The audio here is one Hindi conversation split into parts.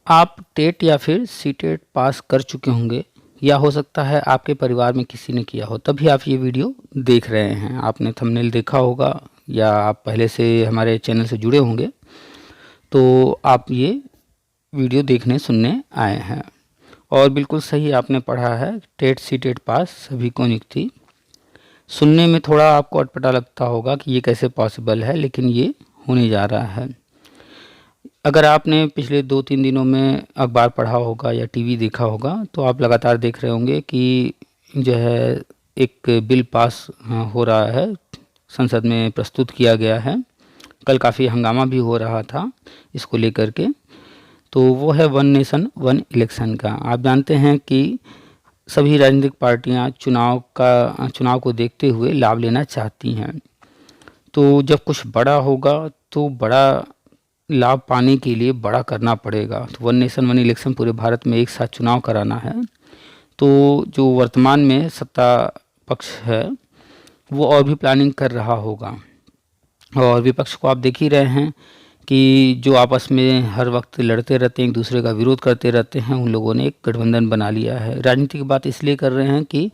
आप टेट या फिर सीटेट पास कर चुके होंगे या हो सकता है आपके परिवार में किसी ने किया हो, तभी आप ये वीडियो देख रहे हैं। आपने थंबनेल देखा होगा या आप पहले से हमारे चैनल से जुड़े होंगे, तो आप ये वीडियो देखने सुनने आए हैं। और बिल्कुल सही आपने पढ़ा है, टेट सीटेट पास सभी को नियुक्ति। सुनने में थोड़ा आपको अटपटा लगता होगा कि ये कैसे पॉसिबल है, लेकिन ये होने जा रहा है। अगर आपने पिछले 2-3 दिनों में अखबार पढ़ा होगा या टीवी देखा होगा, तो आप लगातार देख रहे होंगे कि जो है एक बिल पास हो रहा है, संसद में प्रस्तुत किया गया है। कल काफ़ी हंगामा भी हो रहा था इसको लेकर के। तो वो है वन नेशन वन इलेक्शन का। आप जानते हैं कि सभी राजनीतिक पार्टियां चुनाव को देखते हुए लाभ लेना चाहती हैं। तो जब कुछ बड़ा होगा तो बड़ा लाभ पाने के लिए बड़ा करना पड़ेगा। तो वन नेशन वन इलेक्शन पूरे भारत में एक साथ चुनाव कराना है। तो जो वर्तमान में सत्ता पक्ष है वो और भी प्लानिंग कर रहा होगा, और विपक्ष को आप देख ही रहे हैं कि जो आपस में हर वक्त लड़ते रहते हैं, एक दूसरे का विरोध करते रहते हैं, उन लोगों ने एक गठबंधन बना लिया है। राजनीति की बात इसलिए कर रहे हैं कि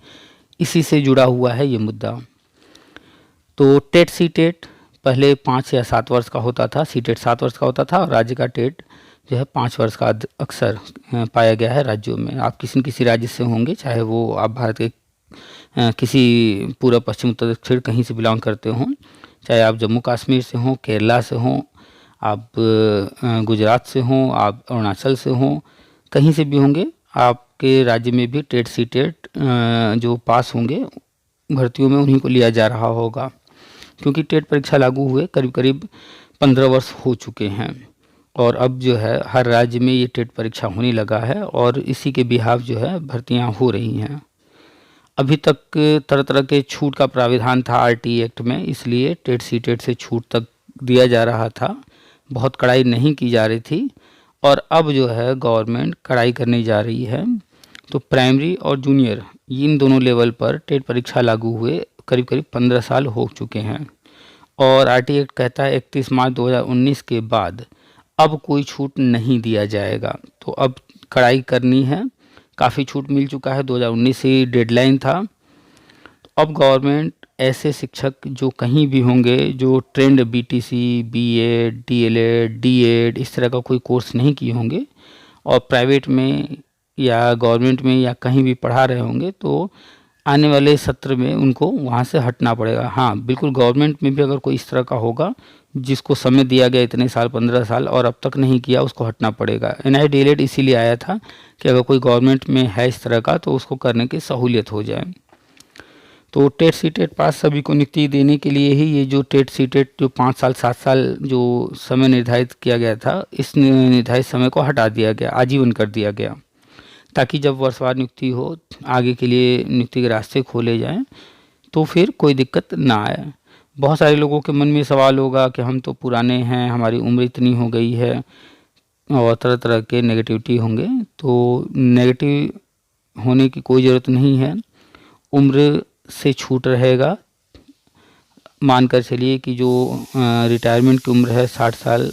इसी से जुड़ा हुआ है ये मुद्दा। तो टेट सीटेट पहले 5 या 7 वर्ष का होता था, सीटेट 7 वर्ष का होता था, और राज्य का टेट जो है 5 वर्ष का अक्सर पाया गया है राज्यों में। आप किसी न किसी राज्य से होंगे, चाहे वो आप भारत के किसी पूर्व पश्चिम उत्तर दक्षिण कहीं से बिलोंग करते हों, चाहे आप जम्मू कश्मीर से हों, केरला से हों, आप गुजरात से हों, आप अरुणाचल से हों, कहीं से भी होंगे, आपके राज्य में भी टेट सीटेट जो पास होंगे भर्तियों में उन्हीं को लिया जा रहा होगा। क्योंकि टेट परीक्षा लागू हुए करीब करीब 15 वर्ष हो चुके हैं, और अब जो है हर राज्य में ये टेट परीक्षा होने लगा है, और इसी के बिहाफ जो है भर्तियां हो रही हैं। अभी तक तरह तरह के छूट का प्राविधान था आरटी एक्ट में, इसलिए टेट सीटेट से छूट तक दिया जा रहा था, बहुत कड़ाई नहीं की जा रही थी। और अब जो है गवर्नमेंट कड़ाई करने जा रही है। तो प्राइमरी और जूनियर इन दोनों लेवल पर टेट परीक्षा लागू हुए करीब करीब 15 साल हो चुके हैं, और आरटी एक्ट कहता है 31 मार्च 2019 के बाद अब कोई छूट नहीं दिया जाएगा। तो अब कड़ाई करनी है। काफ़ी छूट मिल चुका है, 2019 से डेडलाइन था। तो अब गवर्नमेंट ऐसे शिक्षक जो कहीं भी होंगे, जो trained BTC, BEd, DElEd, DEd इस तरह का कोई कोर्स नहीं किए होंगे, और प्राइवेट में या गवर्नमेंट में या कहीं भी पढ़ा रहे होंगे, तो आने वाले सत्र में उनको वहाँ से हटना पड़ेगा। हाँ बिल्कुल, गवर्नमेंट में भी अगर कोई इस तरह का होगा जिसको समय दिया गया इतने साल 15 साल और अब तक नहीं किया, उसको हटना पड़ेगा। एनआई डीएलएड इसीलिए आया था कि अगर कोई गवर्नमेंट में है इस तरह का तो उसको करने की सहूलियत हो जाए। तो टेट सीटेट पास सभी को नियुक्ति देने के लिए ही ये जो टेट सीटेट जो 5 साल 7 साल जो समय निर्धारित किया गया था, इस निर्धारित समय को हटा दिया गया, आजीवन कर दिया गया, ताकि जब वर्षवार नियुक्ति हो, आगे के लिए नियुक्ति के रास्ते खोले जाएं, तो फिर कोई दिक्कत ना आए। बहुत सारे लोगों के मन में सवाल होगा कि हम तो पुराने हैं, हमारी उम्र इतनी हो गई है, और तरह तरह के नेगेटिविटी होंगे। तो नेगेटिव होने की कोई ज़रूरत नहीं है। उम्र से छूट रहेगा। मानकर चलिए कि जो रिटायरमेंट की उम्र है 60 साल,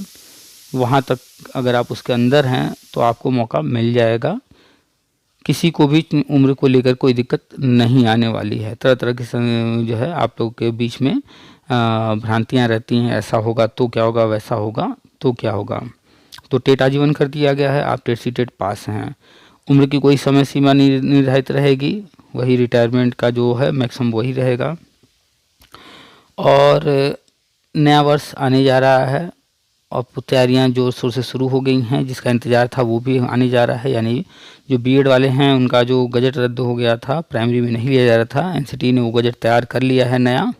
वहाँ तक अगर आप उसके अंदर हैं तो आपको मौका मिल जाएगा। किसी को भी उम्र को लेकर कोई दिक्कत नहीं आने वाली है। तरह तरह की जो है आप लोगों के बीच में भ्रांतियाँ रहती हैं, ऐसा होगा तो क्या होगा, वैसा होगा तो क्या होगा। तो टेट आजीवन कर दिया गया है, आप टेट सीटेट पास हैं। उम्र की कोई समय सीमा निर्धारित रहेगी, वही रिटायरमेंट का जो है मैक्सिमम वही रहेगा। और नया वर्ष आने जा रहा है, और तैयारियां जोर शोर से शुरू हो गई हैं। जिसका इंतज़ार था वो भी आने जा रहा है। यानी जो बीएड वाले हैं उनका जो गजट रद्द हो गया था, प्राइमरी में नहीं लिया जा रहा था, एनसीटी ने वो गजट तैयार कर लिया है नया।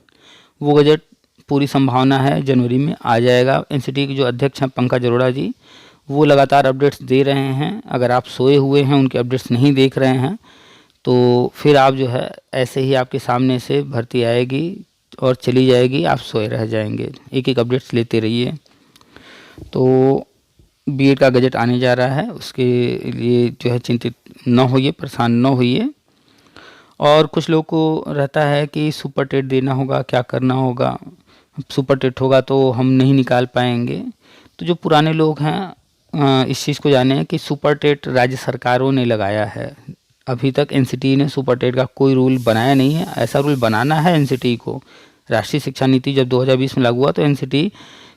वो गजट पूरी संभावना है जनवरी में आ जाएगा। एनसीटी के जो अध्यक्ष हैं पंकज अरोड़ा जी, वो लगातार अपडेट्स दे रहे हैं। अगर आप सोए हुए हैं, उनके अपडेट्स नहीं देख रहे हैं, तो फिर आप जो है ऐसे ही आपके सामने से भर्ती आएगी और चली जाएगी, आप सोए रह जाएंगे। एक एक अपडेट्स लेते रहिए। तो बीएड का गजट आने जा रहा है, उसके लिए जो है चिंतित न होइए, परेशान न होइए। और कुछ लोग को रहता है कि सुपर टेट देना होगा, क्या करना होगा, सुपर टेट होगा तो हम नहीं निकाल पाएंगे। तो जो पुराने लोग हैं इस चीज़ को जाने कि सुपर टेट राज्य सरकारों ने लगाया है। अभी तक एनसीटी ने सुपर टेट का कोई रूल बनाया नहीं है। ऐसा रूल बनाना है एनसीटी को। राष्ट्रीय शिक्षा नीति जब 2020 में लागू हुआ तो एनसीटी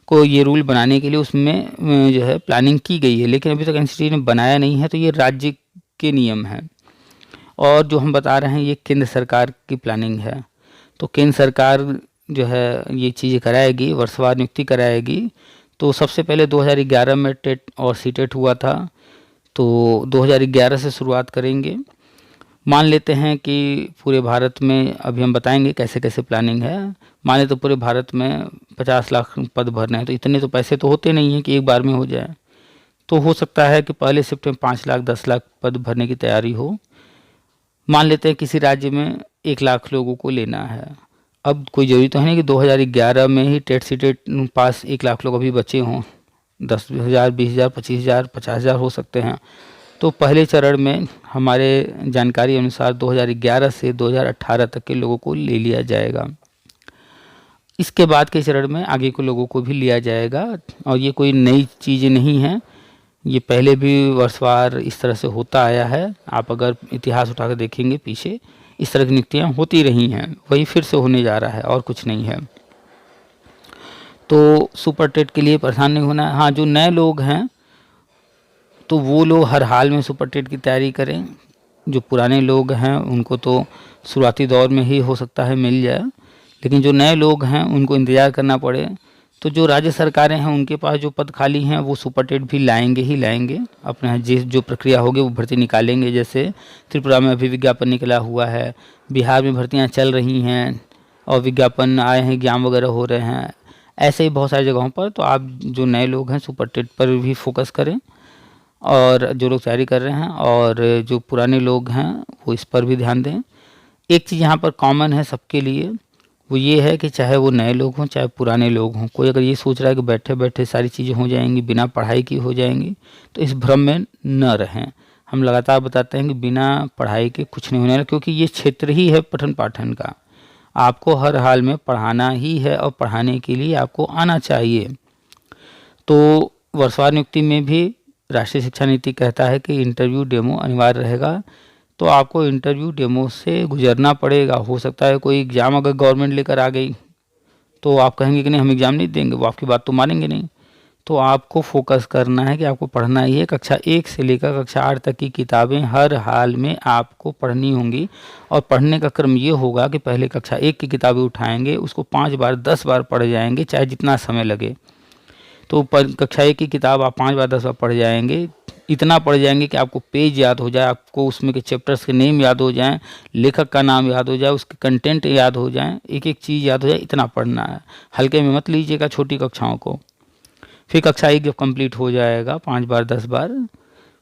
को ये रूल बनाने के लिए उसमें जो है प्लानिंग की गई है, लेकिन अभी तक एनसीटी ने बनाया नहीं है। तो ये राज्य के नियम हैं और जो हम बता रहे हैं ये केंद्र सरकार की प्लानिंग है। तो केंद्र सरकार जो है ये चीज़ें कराएगी, वर्षवार नियुक्ति कराएगी। तो सबसे पहले 2011 में टेट और सीटेट हुआ था, तो 2011 से शुरुआत करेंगे। मान लेते हैं कि पूरे भारत में, अभी हम बताएंगे कैसे कैसे प्लानिंग है। मान लेते तो पूरे भारत में 50 लाख पद भरने हैं, तो इतने तो पैसे तो होते नहीं हैं कि एक बार में हो जाए। तो हो सकता है कि पहले शिफ्ट में 5 लाख 10 लाख पद भरने की तैयारी हो। मान लेते हैं किसी राज्य में 1 लाख लोगों को लेना है। अब कोई ज़रूरी तो है नहीं कि 2011 में ही टेट सीटेट पास 1 लाख लोग अभी बचे हों। 10,000, 20,000, 25,000, 50,000 हो सकते हैं। तो पहले चरण में हमारे जानकारी अनुसार 2011 से 2018 तक के लोगों को ले लिया जाएगा। इसके बाद के चरण में आगे के लोगों को भी लिया जाएगा और ये कोई नई चीज़ें नहीं हैं, ये पहले भी वर्षवार इस तरह से होता आया है। आप अगर इतिहास उठा कर देखेंगे पीछे, इस तरह की नियुक्तियाँ होती रही हैं, वही फिर से होने जा रहा है और कुछ नहीं है। तो सुपर टेट के लिए परेशान नहीं होना है। हाँ, जो नए लोग हैं तो वो लोग हर हाल में सुपर टेट की तैयारी करें। जो पुराने लोग हैं उनको तो शुरुआती दौर में ही हो सकता है मिल जाए, लेकिन जो नए लोग हैं उनको इंतज़ार करना पड़े। तो जो राज्य सरकारें हैं उनके पास जो पद खाली हैं वो सुपर टेट भी लाएंगे ही लाएंगे। अपने यहाँ जो प्रक्रिया होगी वो भर्ती निकालेंगे। जैसे त्रिपुरा में अभी विज्ञापन निकला हुआ है, बिहार में भर्तियाँ चल रही हैं और विज्ञापन आए हैं, एग्जाम वगैरह हो रहे हैं। ऐसे ही बहुत सारी जगहों पर। तो आप जो नए लोग हैं सुपर टेट पर भी फोकस करें और जो लोग तैयारी कर रहे हैं, और जो पुराने लोग हैं वो इस पर भी ध्यान दें। एक चीज़ यहाँ पर कॉमन है सबके लिए, वो ये है कि चाहे वो नए लोग हों चाहे पुराने लोग हों, कोई अगर ये सोच रहा है कि बैठे बैठे सारी चीज़ें हो जाएंगी, बिना पढ़ाई की हो जाएंगी, तो इस भ्रम में न रहें। हम लगातार बताते हैं कि बिना पढ़ाई के कुछ नहीं होने वाला, क्योंकि ये क्षेत्र ही है पठन पाठन का। आपको हर हाल में पढ़ाना ही है और पढ़ाने के लिए आपको आना चाहिए। तो वर्षवार नियुक्ति में भी राष्ट्रीय शिक्षा नीति कहता है कि इंटरव्यू डेमो अनिवार्य रहेगा। तो आपको इंटरव्यू डेमो से गुजरना पड़ेगा। हो सकता है कोई एग्ज़ाम अगर गवर्नमेंट लेकर आ गई तो आप कहेंगे कि नहीं हम एग्ज़ाम नहीं देंगे, वो आपकी बात तो मानेंगे नहीं। तो आपको फोकस करना है कि आपको पढ़ना ही है। कक्षा 1 से लेकर कक्षा 8 तक की किताबें हर हाल में आपको पढ़नी होंगी। और पढ़ने का क्रम ये होगा कि पहले कक्षा 1 की किताबें उठाएंगे, उसको 5 बार 10 बार पढ़ जाएंगे, चाहे जितना समय लगे। तो कक्षा 1 की किताब आप 5 बार 10 बार पढ़ जाएंगे, इतना पढ़ जाएंगे कि आपको पेज याद हो जाए, आपको उसमें के चैप्टर्स के नेम याद हो जाएं, लेखक का नाम याद हो जाए, उसके कंटेंट याद हो जाएं, एक एक चीज़ याद हो जाए। इतना पढ़ना है, हल्के में मत लीजिएगा छोटी कक्षाओं को। फिर कक्षा 1 जब कंप्लीट हो जाएगा 5 बार 10 बार,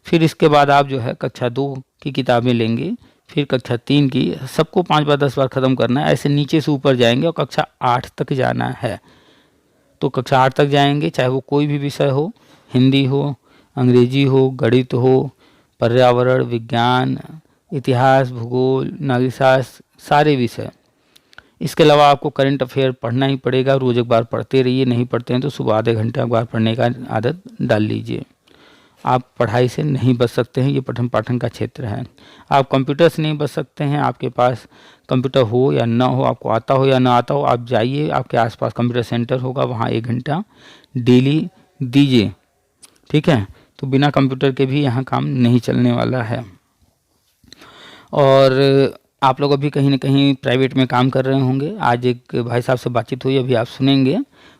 फिर इसके बाद आप जो है कक्षा 2 की किताबें लेंगे, फिर कक्षा 3 की, सबको 5 बार 10 बार ख़त्म करना है। ऐसे नीचे से ऊपर जाएंगे और कक्षा 8 तक जाना है। तो कक्षा 8 तक जाएंगे, चाहे वो कोई भी विषय हो, हिंदी हो, अंग्रेजी हो, गणित हो, पर्यावरण, विज्ञान, इतिहास, भूगोल, नागरिक शास्त्र, सारे विषय। इसके अलावा आपको करंट अफेयर पढ़ना ही पड़ेगा। रोज़ एक बार पढ़ते रहिए, नहीं पढ़ते हैं तो सुबह आधे घंटे एक बार पढ़ने का आदत डाल लीजिए। आप पढ़ाई से नहीं बच सकते हैं, ये पठन पाठन का क्षेत्र है। आप कंप्यूटर से नहीं बच सकते हैं। आपके पास कंप्यूटर हो या ना हो, आपको आता हो या ना आता हो, आप जाइए, आपके आसपास कंप्यूटर सेंटर होगा, वहाँ 1 घंटा डेली दीजिए, ठीक है। तो बिना कंप्यूटर के भी यहाँ काम नहीं चलने वाला है। और आप लोग अभी कहीं ना कहीं प्राइवेट में काम कर रहे होंगे। आज एक भाई साहब से बातचीत हुई, अभी आप सुनेंगे।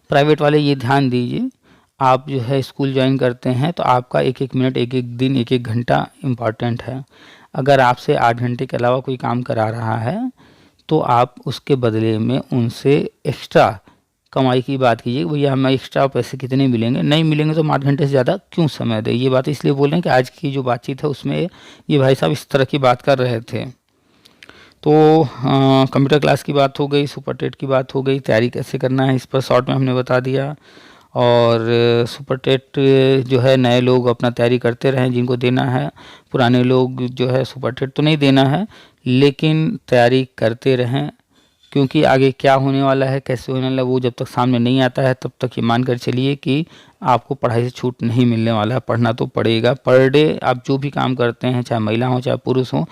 प्राइवेट वाले ये ध्यान दीजिए, आप जो है स्कूल ज्वाइन करते हैं तो आपका 1-1 मिनट, 1-1 दिन, 1-1 घंटा इम्पॉर्टेंट है। अगर आपसे 8 घंटे के अलावा कोई काम करा रहा है तो आप उसके बदले में उनसे एक्स्ट्रा कमाई की बात कीजिए। भैया हमें एक्स्ट्रा पैसे कितने मिलेंगे, नहीं मिलेंगे तो हम 8 घंटे से ज़्यादा क्यों समय दें। ये बात इसलिए बोल रहे हैं कि आज की जो बातचीत है उसमें ये भाई साहब इस तरह की बात कर रहे थे। तो कंप्यूटर क्लास की बात हो गई, सुपर टेट की बात हो गई, तैयारी कैसे करना है इस पर शॉर्ट में हमने बता दिया। और सुपर टेट जो है नए लोग अपना तैयारी करते रहें जिनको देना है। पुराने लोग जो है सुपर टेट तो नहीं देना है, लेकिन तैयारी करते रहें, क्योंकि आगे क्या होने वाला है, कैसे होने वाला है, वो जब तक सामने नहीं आता है तब तक ये मानकर चलिए कि आपको पढ़ाई से छूट नहीं मिलने वाला है, पढ़ना तो पड़ेगा। पर डे आप जो भी काम करते हैं, चाहे महिला हो चाहे पुरुष हो,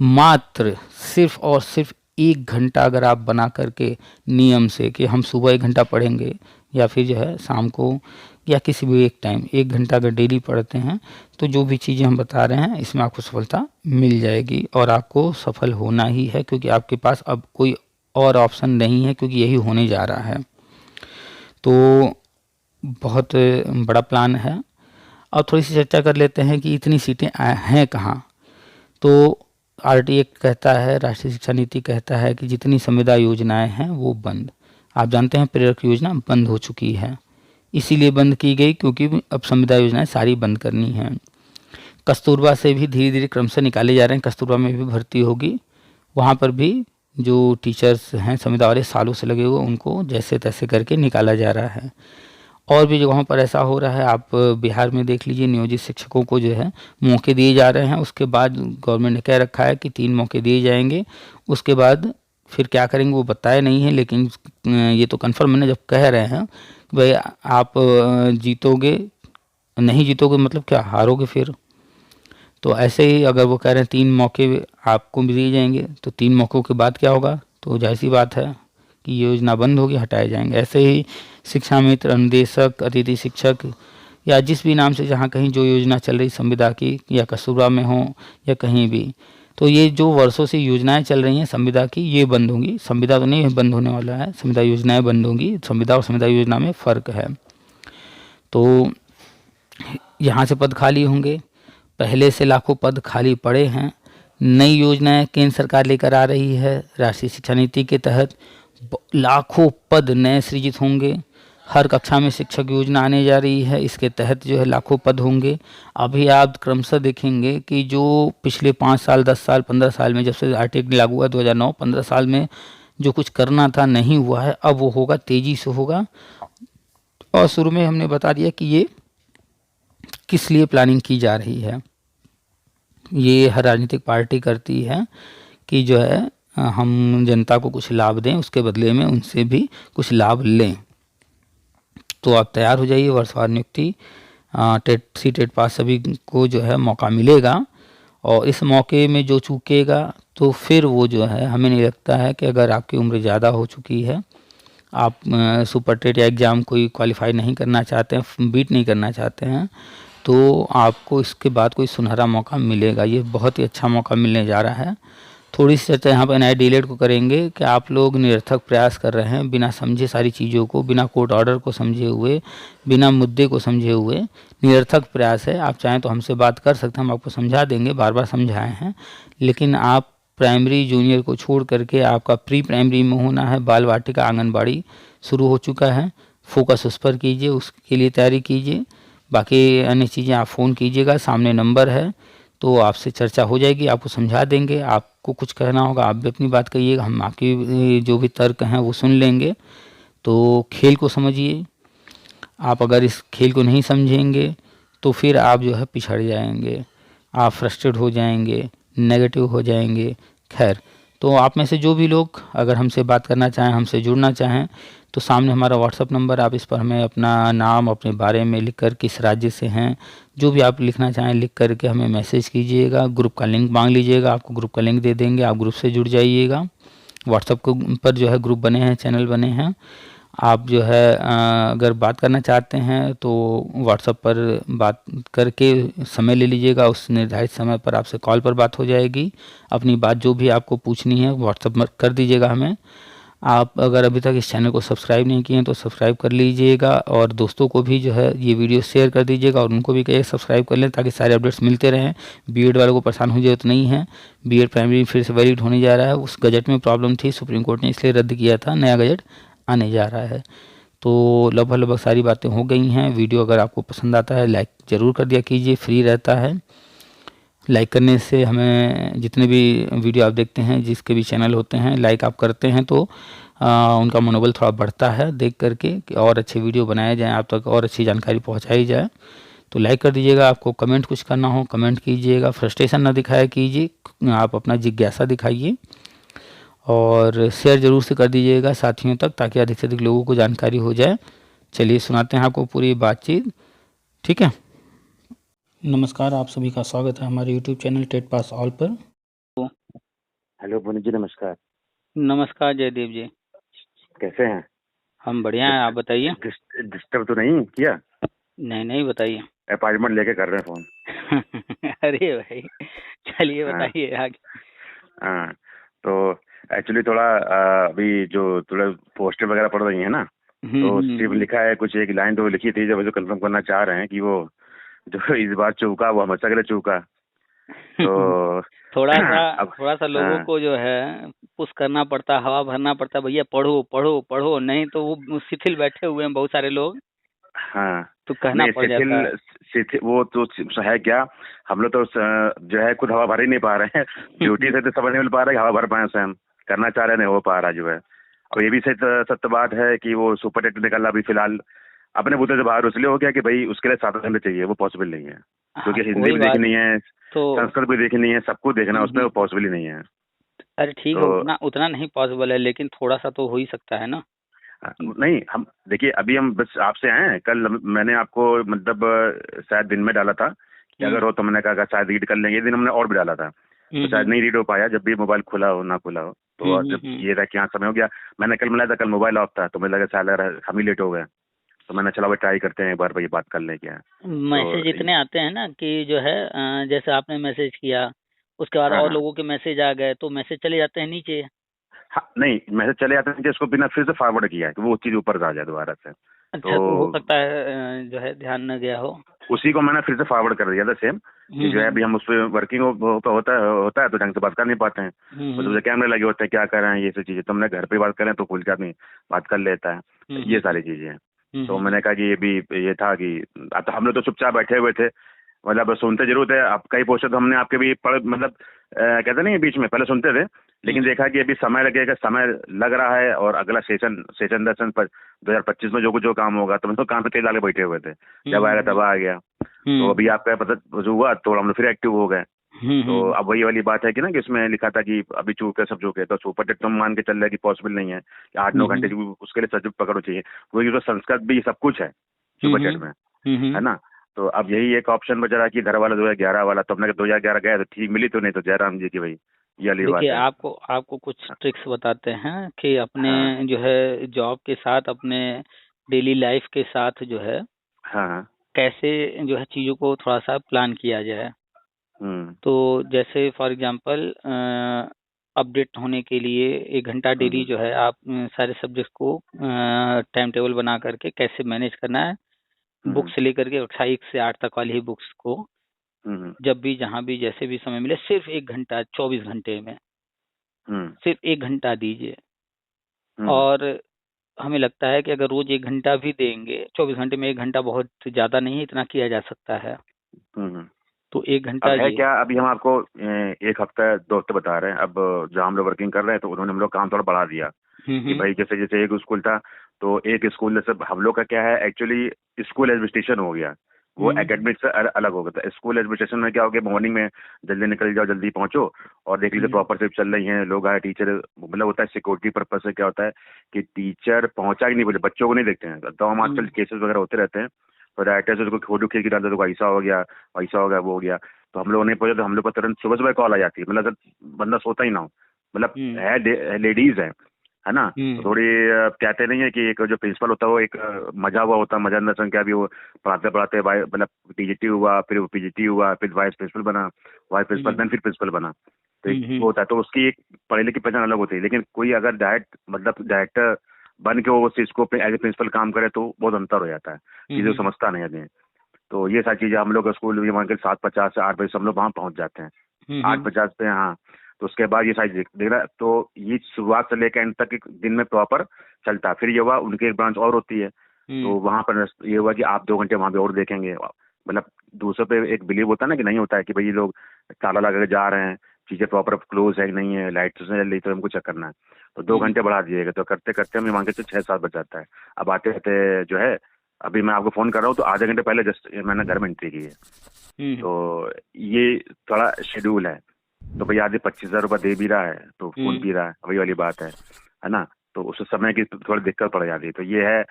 मात्र सिर्फ और सिर्फ 1 घंटा अगर आप बना करके नियम से कि हम सुबह 1 घंटा पढ़ेंगे या फिर जो है शाम को या किसी भी एक टाइम 1 घंटा अगर डेली पढ़ते हैं तो जो भी चीज़ें हम बता रहे हैं इसमें आपको सफलता मिल जाएगी और आपको सफल होना ही है, क्योंकि आपके पास अब कोई और ऑप्शन नहीं है, क्योंकि यही होने जा रहा है। तो बहुत बड़ा प्लान है। और थोड़ी सी चर्चा कर लेते हैं कि इतनी सीटें हैं कहाँ। तो आरटी एक्ट कहता है, राष्ट्रीय शिक्षा नीति कहता है कि जितनी संविदा योजनाएं हैं वो बंद। आप जानते हैं प्रेरक योजना बंद हो चुकी है, इसीलिए बंद की गई क्योंकि अब संविदा योजनाएं सारी बंद करनी है। कस्तूरबा से भी धीरे धीरे क्रम से निकाले जा रहे हैं, कस्तूरबा में भी भर्ती होगी। वहाँ पर भी जो टीचर्स हैं संविदा वाले सालों से लगे हुए उनको जैसे तैसे करके निकाला जा रहा है। और भी जगहों पर ऐसा हो रहा है, आप बिहार में देख लीजिए, नियोजित शिक्षकों को जो है मौके दिए जा रहे हैं। उसके बाद गवर्नमेंट ने कह रखा है कि 3 मौके दिए जाएंगे, उसके बाद फिर क्या करेंगे वो बताया नहीं है, लेकिन ये तो कन्फर्म है ना जब कह रहे हैं भाई आप जीतोगे, नहीं जीतोगे मतलब क्या, हारोगे फिर। तो ऐसे ही अगर वो कह रहे हैं 3 मौके आपको भी दिए जाएंगे तो 3 मौक़ों के बाद क्या होगा, तो जाहिर सी बात है कि योजना बंद होगी, हटाए जाएंगे। ऐसे ही शिक्षा मित्र, अनुदेशक, अतिथि शिक्षक या जिस भी नाम से जहाँ कहीं जो योजना चल रही संविदा की, या कस्तूरबा में हो या कहीं भी, तो ये जो वर्षों से योजनाएं चल रही हैं संविदा की ये बंद होंगी। संविदा तो नहीं बंद होने वाला है, संविदा योजनाएं बंद होंगी। संविदा और संविदा योजना में फ़र्क है। तो यहाँ से पद खाली होंगे, पहले से लाखों पद खाली पड़े हैं। नई योजनाएं केंद्र सरकार लेकर आ रही है, राष्ट्रीय शिक्षा नीति के तहत लाखों पद नए सृजित होंगे। हर कक्षा में शिक्षक योजना आने जा रही है, इसके तहत जो है लाखों पद होंगे। अभी आप क्रमशः देखेंगे कि जो पिछले 5 साल, 10 साल, 15 साल में, जब से आरटीई लागू हुआ 2009, 15 साल में जो कुछ करना था नहीं हुआ है, अब वो होगा, तेज़ी से होगा। और शुरू में हमने बता दिया कि ये किस लिए प्लानिंग की जा रही है। ये हर राजनीतिक पार्टी करती है कि जो है हम जनता को कुछ लाभ दें, उसके बदले में उनसे भी कुछ लाभ लें। तो आप तैयार हो जाइए, वर्षवार नियुक्ति, टेट पास सभी को जो है मौका मिलेगा। और इस मौके में जो चूकेगा तो फिर वो जो है, हमें नहीं लगता है कि अगर आपकी उम्र ज़्यादा हो चुकी है, आप सुपर टेट या एग्ज़ाम कोई क्वालिफाई नहीं करना चाहते हैं, बीट नहीं करना चाहते हैं, तो आपको इसके बाद कोई सुनहरा मौका मिलेगा। ये बहुत ही अच्छा मौका मिलने जा रहा है। थोड़ी सी चर्चा यहाँ पर एनआई डीलेट को करेंगे कि आप लोग निरर्थक प्रयास कर रहे हैं, बिना समझे सारी चीज़ों को, बिना कोर्ट ऑर्डर को समझे हुए, बिना मुद्दे को समझे हुए, निरर्थक प्रयास है। आप चाहें तो हमसे बात कर सकते हैं, हम आपको समझा देंगे, बार बार समझाए हैं। लेकिन आप प्राइमरी जूनियर को छोड़ करके आपका प्री प्राइमरी में होना है, बाल वाटिका, आंगनबाड़ी शुरू हो चुका है, फोकस उस पर कीजिए, उसके लिए तैयारी कीजिए। बाकी अन्य चीज़ें आप फ़ोन कीजिएगा, सामने नंबर है, तो आपसे चर्चा हो जाएगी, आपको समझा देंगे। आपको कुछ कहना होगा आप भी अपनी बात कहिएगा, हम आपकी जो भी तर्क हैं वो सुन लेंगे। तो खेल को समझिए, आप अगर इस खेल को नहीं समझेंगे तो फिर आप जो है पिछड़ जाएंगे, आप फ्रस्ट्रेट हो जाएंगे, नेगेटिव हो जाएंगे। खैर, तो आप में से जो भी लोग अगर हमसे बात करना चाहें, हमसे जुड़ना चाहें, तो सामने हमारा व्हाट्सअप नंबर, आप इस पर हमें अपना नाम, अपने बारे में लिख कर, किस राज्य से हैं, जो भी आप लिखना चाहें लिख करके हमें मैसेज कीजिएगा। ग्रुप का लिंक मांग लीजिएगा, आपको ग्रुप का लिंक दे देंगे, आप ग्रुप से जुड़ जाइएगा। व्हाट्सअप पर जो है ग्रुप बने हैं, चैनल बने हैं। आप जो है अगर बात करना चाहते हैं तो व्हाट्सएप पर बात करके समय ले लीजिएगा, उस निर्धारित समय पर आपसे कॉल पर बात हो जाएगी। अपनी बात जो भी आपको पूछनी है व्हाट्सएप में कर दीजिएगा हमें। आप अगर अभी तक इस चैनल को सब्सक्राइब नहीं किए हैं तो सब्सक्राइब कर लीजिएगा, और दोस्तों को भी जो है ये वीडियो शेयर कर दीजिएगा, और उनको भी कहिए सब्सक्राइब कर लें ताकि सारे अपडेट्स मिलते रहें। बीएड वालों को परेशान होने की जरूरत नहीं है, बीएड प्राइमरी फिर से वैलिड होने जा रहा है। उस गजट में प्रॉब्लम थी, सुप्रीम कोर्ट ने इसलिए रद्द किया था, नया गजट आने जा रहा है। तो लगभग सारी बातें हो गई हैं। वीडियो अगर आपको पसंद आता है लाइक ज़रूर कर दिया कीजिए, फ्री रहता है। लाइक करने से हमें, जितने भी वीडियो आप देखते हैं, जिसके भी चैनल होते हैं, लाइक आप करते हैं तो उनका मनोबल थोड़ा बढ़ता है देख करके कि और अच्छे वीडियो बनाए जाएं, आप तक और अच्छी जानकारी पहुंचाई जाए। तो लाइक कर दीजिएगा। आपको कमेंट कुछ करना हो कमेंट कीजिएगा, फ्रस्ट्रेशन ना दिखाया कीजिए, आप अपना जिज्ञासा दिखाइए, और शेयर ज़रूर से कर दीजिएगा साथियों तक, ताकि अधिक से अधिक लोगों को जानकारी हो जाए। चलिए सुनाते हैं आपको पूरी बातचीत, ठीक है। नमस्कार, आप सभी का स्वागत है हमारे YouTube channel TET pass all पर। हेलो पुनीत जी, नमस्कार। नमस्कार जयदेव जी, कैसे हैं? हम बढ़िया हैं, आप बताइए। डिस्टर्ब तो नहीं किया? नहीं नहीं, बताइए। अपॉइंटमेंट लेके कर रहे हैं फोन। अरे भाई, चलिए हाँ बताइए आगे। हाँ। तो एक्चुअली थोड़ा अभी जो थोड़ा पोस्टर वगैरह पड़ रही है ना, तो सिर्फ लिखा है कुछ एक लाइन तो लिखी थी, जब जो कंफर्म करना चाह रहे हैं कि वो जो इस बार चूका वो हमेशा के लिए चूका। तो अब थोड़ा सा लोगों हाँ को जो है पुश करना पड़ता, हवा भरना पड़ता, भैया पढ़ो पढ़ो पढ़ो, नहीं तो वो शिथिल बैठे हुए हैं बहुत सारे लोग, हाँ। तो कहना नहीं, पड़ जाता है। शिथिल वो तो है क्या, हम लोग तो जो है खुद हवा भर ही नहीं पा रहे हैं। ड्यूटी से तो समझ नहीं मिल पा रहा है कि हवा भर पाए स्वयं, करना चाह रहे नहीं हो पा रहा जो है। और ये भी सत्य बात है कि वो सुपर टेट निकलना अभी फिलहाल अपने बूते से बाहर इसलिए हो गया कि भाई उसके लिए 7 घंटे चाहिए, वो पॉसिबल नहीं है, हाँ, क्योंकि हिंदी कोई भी बात देखनी है, तो। संस्कृत भी देखनी है, सबको देखना है, उसमें वो पॉसिबल ही नहीं है। अरे ठीक है, तो उतना उतना नहीं पॉसिबल है, लेकिन थोड़ा सा तो हो ही सकता है ना। नहीं, हम देखिए अभी हम बस आपसे हैं, कल मैंने आपको मतलब शायद दिन में डाला था कि हम्म अगर हो तो मैंने कहा शायद रीड कर लेंगे, ये दिन हमने और भी डाला था, तो शायद नहीं रीड हो पाया, जब भी मोबाइल खुला हो ना खुला हो। तो जब ये था कि हाँ समय हो गया, मैंने कल मिलाया था, कल मोबाइल ऑफ था, तो मुझे लगा शायद अगर हम ही लेट हो गए, तो मैंने चला भाई ट्राई करते हैं एक बार भाई बात कर लें क्या। तो मैसेज इतने आते हैं ना कि जो है जैसे आपने मैसेज किया, उसके बाद हाँ और हाँ लोगों के मैसेज आ गए तो मैसेज चले जाते हैं नीचे। हाँ। नहीं, मैसेज चले जाते हैं कि उसको बिना फिर से फॉरवर्ड किया है कि वो चीज़ ऊपर आ जाए दोबारा से। अच्छा, तो हो तो सकता है जो है ध्यान न गया हो। उसी को मैंने फिर से फॉरवर्ड कर दिया था सेम, कि जो है अभी हम उस पर वर्किंग होता है तो ढंग से बात कर नहीं पाते हैं, मतलब हम्म जो कैमरे लगे होते हैं क्या कर रहे हैं ये सब चीज़ें, तो हमने घर पे बात करें तो खुल के आदमी बात कर लेता है, हम्म ये हम्म सारी चीज़ें हैं। तो हम्म मैंने कहा कि ये भी ये था कि अब तो हम लोग तो चुपचाप बैठे हुए थे, मतलब सुनते जरूर थे, आप कई पोस्टर तो हमने आपके भी पढ़ मतलब कहते नहीं बीच में पहले सुनते थे, लेकिन देखा कि अभी समय लगेगा, समय लग रहा है, और अगला सेशन सेशन दर्शन पर 2025 में जो कुछ जो काम होगा, तो हम तो काम पे तेज आगे बैठे हुए थे, जब आएगा तब आ गया। तो हम्म अभी आपका पता जो हुआ तो हम लोग फिर एक्टिव हो गए। तो हम्म अब वही वाली बात है कि ना कि इसमें लिखा था कि अभी चूके सब चूके, तो सुपर टेट तो हम मान के चल रहे हैं कि पॉसिबल नहीं है कि 8-9 घंटे की उसके लिए सब्जेक्ट पकड़ो चाहिए, वही तो संस्कृत भी सब कुछ है सुपर टेट में, है ना। तो अब यही एक ऑप्शन बचा रहा कि घर वाला 2011 वाला, तो हमने 2011 गया तो ठीक मिली, तो नहीं तो जयराम जी की भाई ये वाली देखिए, बात है। आपको आपको कुछ ट्रिक्स बताते हैं कि अपने हाँ जो है जॉब के साथ, अपने डेली लाइफ के साथ जो है हाँ हाँ। कैसे जो है चीज़ों को थोड़ा सा प्लान किया जाए। हम्म तो जैसे फॉर एग्जांपल अपडेट होने के लिए 1 घंटा डेली हम्म जो है आप सारे सब्जेक्ट को टाइम टेबल बना करके कैसे मैनेज करना है, बुक हम्म से लेकर के कक्षा 1 से 8 तक वाली ही बुक्स को हम्म जब भी जहाँ भी जैसे भी समय मिले, सिर्फ 1 घंटा 24 घंटे में हम्म सिर्फ 1 घंटा दीजिए। हम्म और हमें लगता है कि अगर रोज 1 घंटा भी देंगे, 24 घंटे में 1 घंटा बहुत ज्यादा नहीं है, इतना किया जा सकता है। हम्म। तो एक अब घंटा है ये। क्या, अभी हम आपको एक हफ्ता 2 हफ्ते बता रहे हैं, अब जहाँ हम लोग वर्किंग कर रहे हैं तो उन्होंने हम लोग काम थोड़ा बढ़ा दिया कि हम्म भाई जैसे जैसे एक स्कूल था, तो एक स्कूल जैसे हम लोग का क्या है एक्चुअली, स्कूल एडमिनिस्ट्रेशन हो गया, वो हम्म एकेडमिक से अलग हो गया था। स्कूल एडमिनिस्ट्रेशन में क्या हो गया, मॉर्निंग में जल्दी निकल जाओ जल्दी पहुंचो, और देख लीजिए हम्म प्रॉपर सिर्फ चल रही हैं, लोग आए, टीचर मतलब होता है सिक्योरिटी पर्पज से, क्या होता है कि टीचर पहुंचा ही नहीं बोले, बच्चों को नहीं देखते हैं, तो हम आजकल हम्म केसेस वगैरह होते रहते हैं, तो राइटर से उसको फोटो खींच के डालते, तो ऐसा हो गया वैसा हो गया वो हो गया, तो हम लोग नहीं पहुंचे, तो हम लोग को तुरंत सुबह सुबह कॉल आ जाती है, मतलब अगर बंदा सोता ही ना हो, मतलब हम्म है लेडीज है ना, तो हम्म थोड़ी कहते नहीं है कि एक जो प्रिंसिपल होता है वो एक मजा हुआ होता है, मजा अंदर से क्या भी वो पढ़ाते पढ़ाते मतलब टीजीटी हुआ, फिर वो पीजीटी हुआ, फिर वाइस प्रिंसिपल बना, वाइस प्रिंसिपल हम्म देन फिर प्रिंसिपल बना, तो एक वो हम्म होता है, तो उसकी एक पढ़े लिखे पहचान अलग होती है, लेकिन कोई अगर डायरेक्ट मतलब डायरेक्टर बन के वो उस चीज को एज ए प्रिंसिपल काम करे तो बहुत अंतर हो जाता है, चीजें हम्म समझता नहीं है। तो ये सारी चीजें हम लोग स्कूल भी मान के 7:50 से 8 बजे से हम लोग वहाँ पहुंच जाते हैं, हम्म 8:50 पे, हाँ। तो उसके बाद ये सारी देख रहा, तो ये शुरुआत से लेकर एंड तक एक दिन में प्रॉपर चलता है। फिर ये हुआ उनकी एक ब्रांच और होती है, तो हम्म वहाँ पर ये हुआ कि आप 2 घंटे वहाँ पे और देखेंगे, मतलब दूसरों पे एक बिलीव होता है ना कि नहीं होता है कि भाई ये लोग ताला लगा के जा रहे हैं, चीजें प्रॉपर क्लोज है कि नहीं है, लाइट तो नहीं जल रही, तो हमको चेक करना है, तो 2 घंटे बढ़ा दिएगा, तो करते करते हमें मान के 6-7 बज जाता है। अब आते आते जो है, अभी मैं आपको फोन कर रहा हूँ तो आधे घंटे पहले जस्ट मैंने घर में एंट्री की है, हम्म तो ये थोड़ा शेड्यूल है। तो भाई आदमी 25,000 रुपये दे भी रहा है तो खून हम्म पी रहा है, वही वाली बात है ना। तो उस समय की थोड़ी दिक्कत पड़ जाती है, तो ये है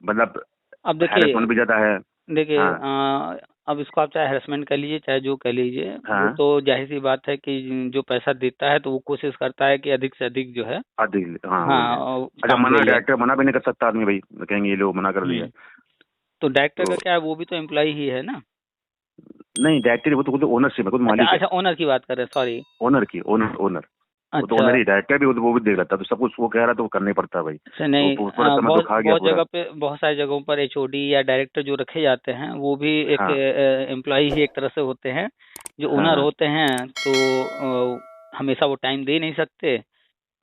मतलब अब देखिए हैरेसमेंट भी ज्यादा है। देखिए हाँ अब इसको आप चाहे हरेसमेंट कर लीजिए चाहे जो कह लीजिए, वो हाँ। तो जाहिर सी बात है कि जो पैसा देता है तो वो कोशिश करता है कि अधिक से अधिक जो है अधिक, हाँ वही हाँ है। अच्छा, काम ले मना ले। डायरेक्टर मना भी नहीं कर सकता आदमी भाई, कहेंगे ये लोग मना कर दिया। हम्म तो डायरेक्टर तो का क्या है, वो भी तो एम्प्लॉय ही है ना। नहीं, डायरेक्टर वो तो खुद ओनरशिप है, खुद अच्छा मालिक है। अच्छा, ओनर की बात कर रहे हैं, सॉरी। ओनर की, ओनर ओनर। वो तो अच्छा ओनर ही, डायरेक्टर भी वो भी देख लेता है, तो सब कुछ वो कह रहा है तो वो करना ही पड़ता है भाई। अच्छा, तो नहीं पूरा समय तो बहुत खा गया बहुत पूरा। जगह पे, बहुत सारी जगहों पर एचओडी या डायरेक्टर जो रखे जाते हैं वो भी एक हाँ एम्प्लॉय ही एक तरह से होते हैं। जो हाँ ओनर हाँ होते हैं तो हमेशा वो टाइम दे नहीं सकते,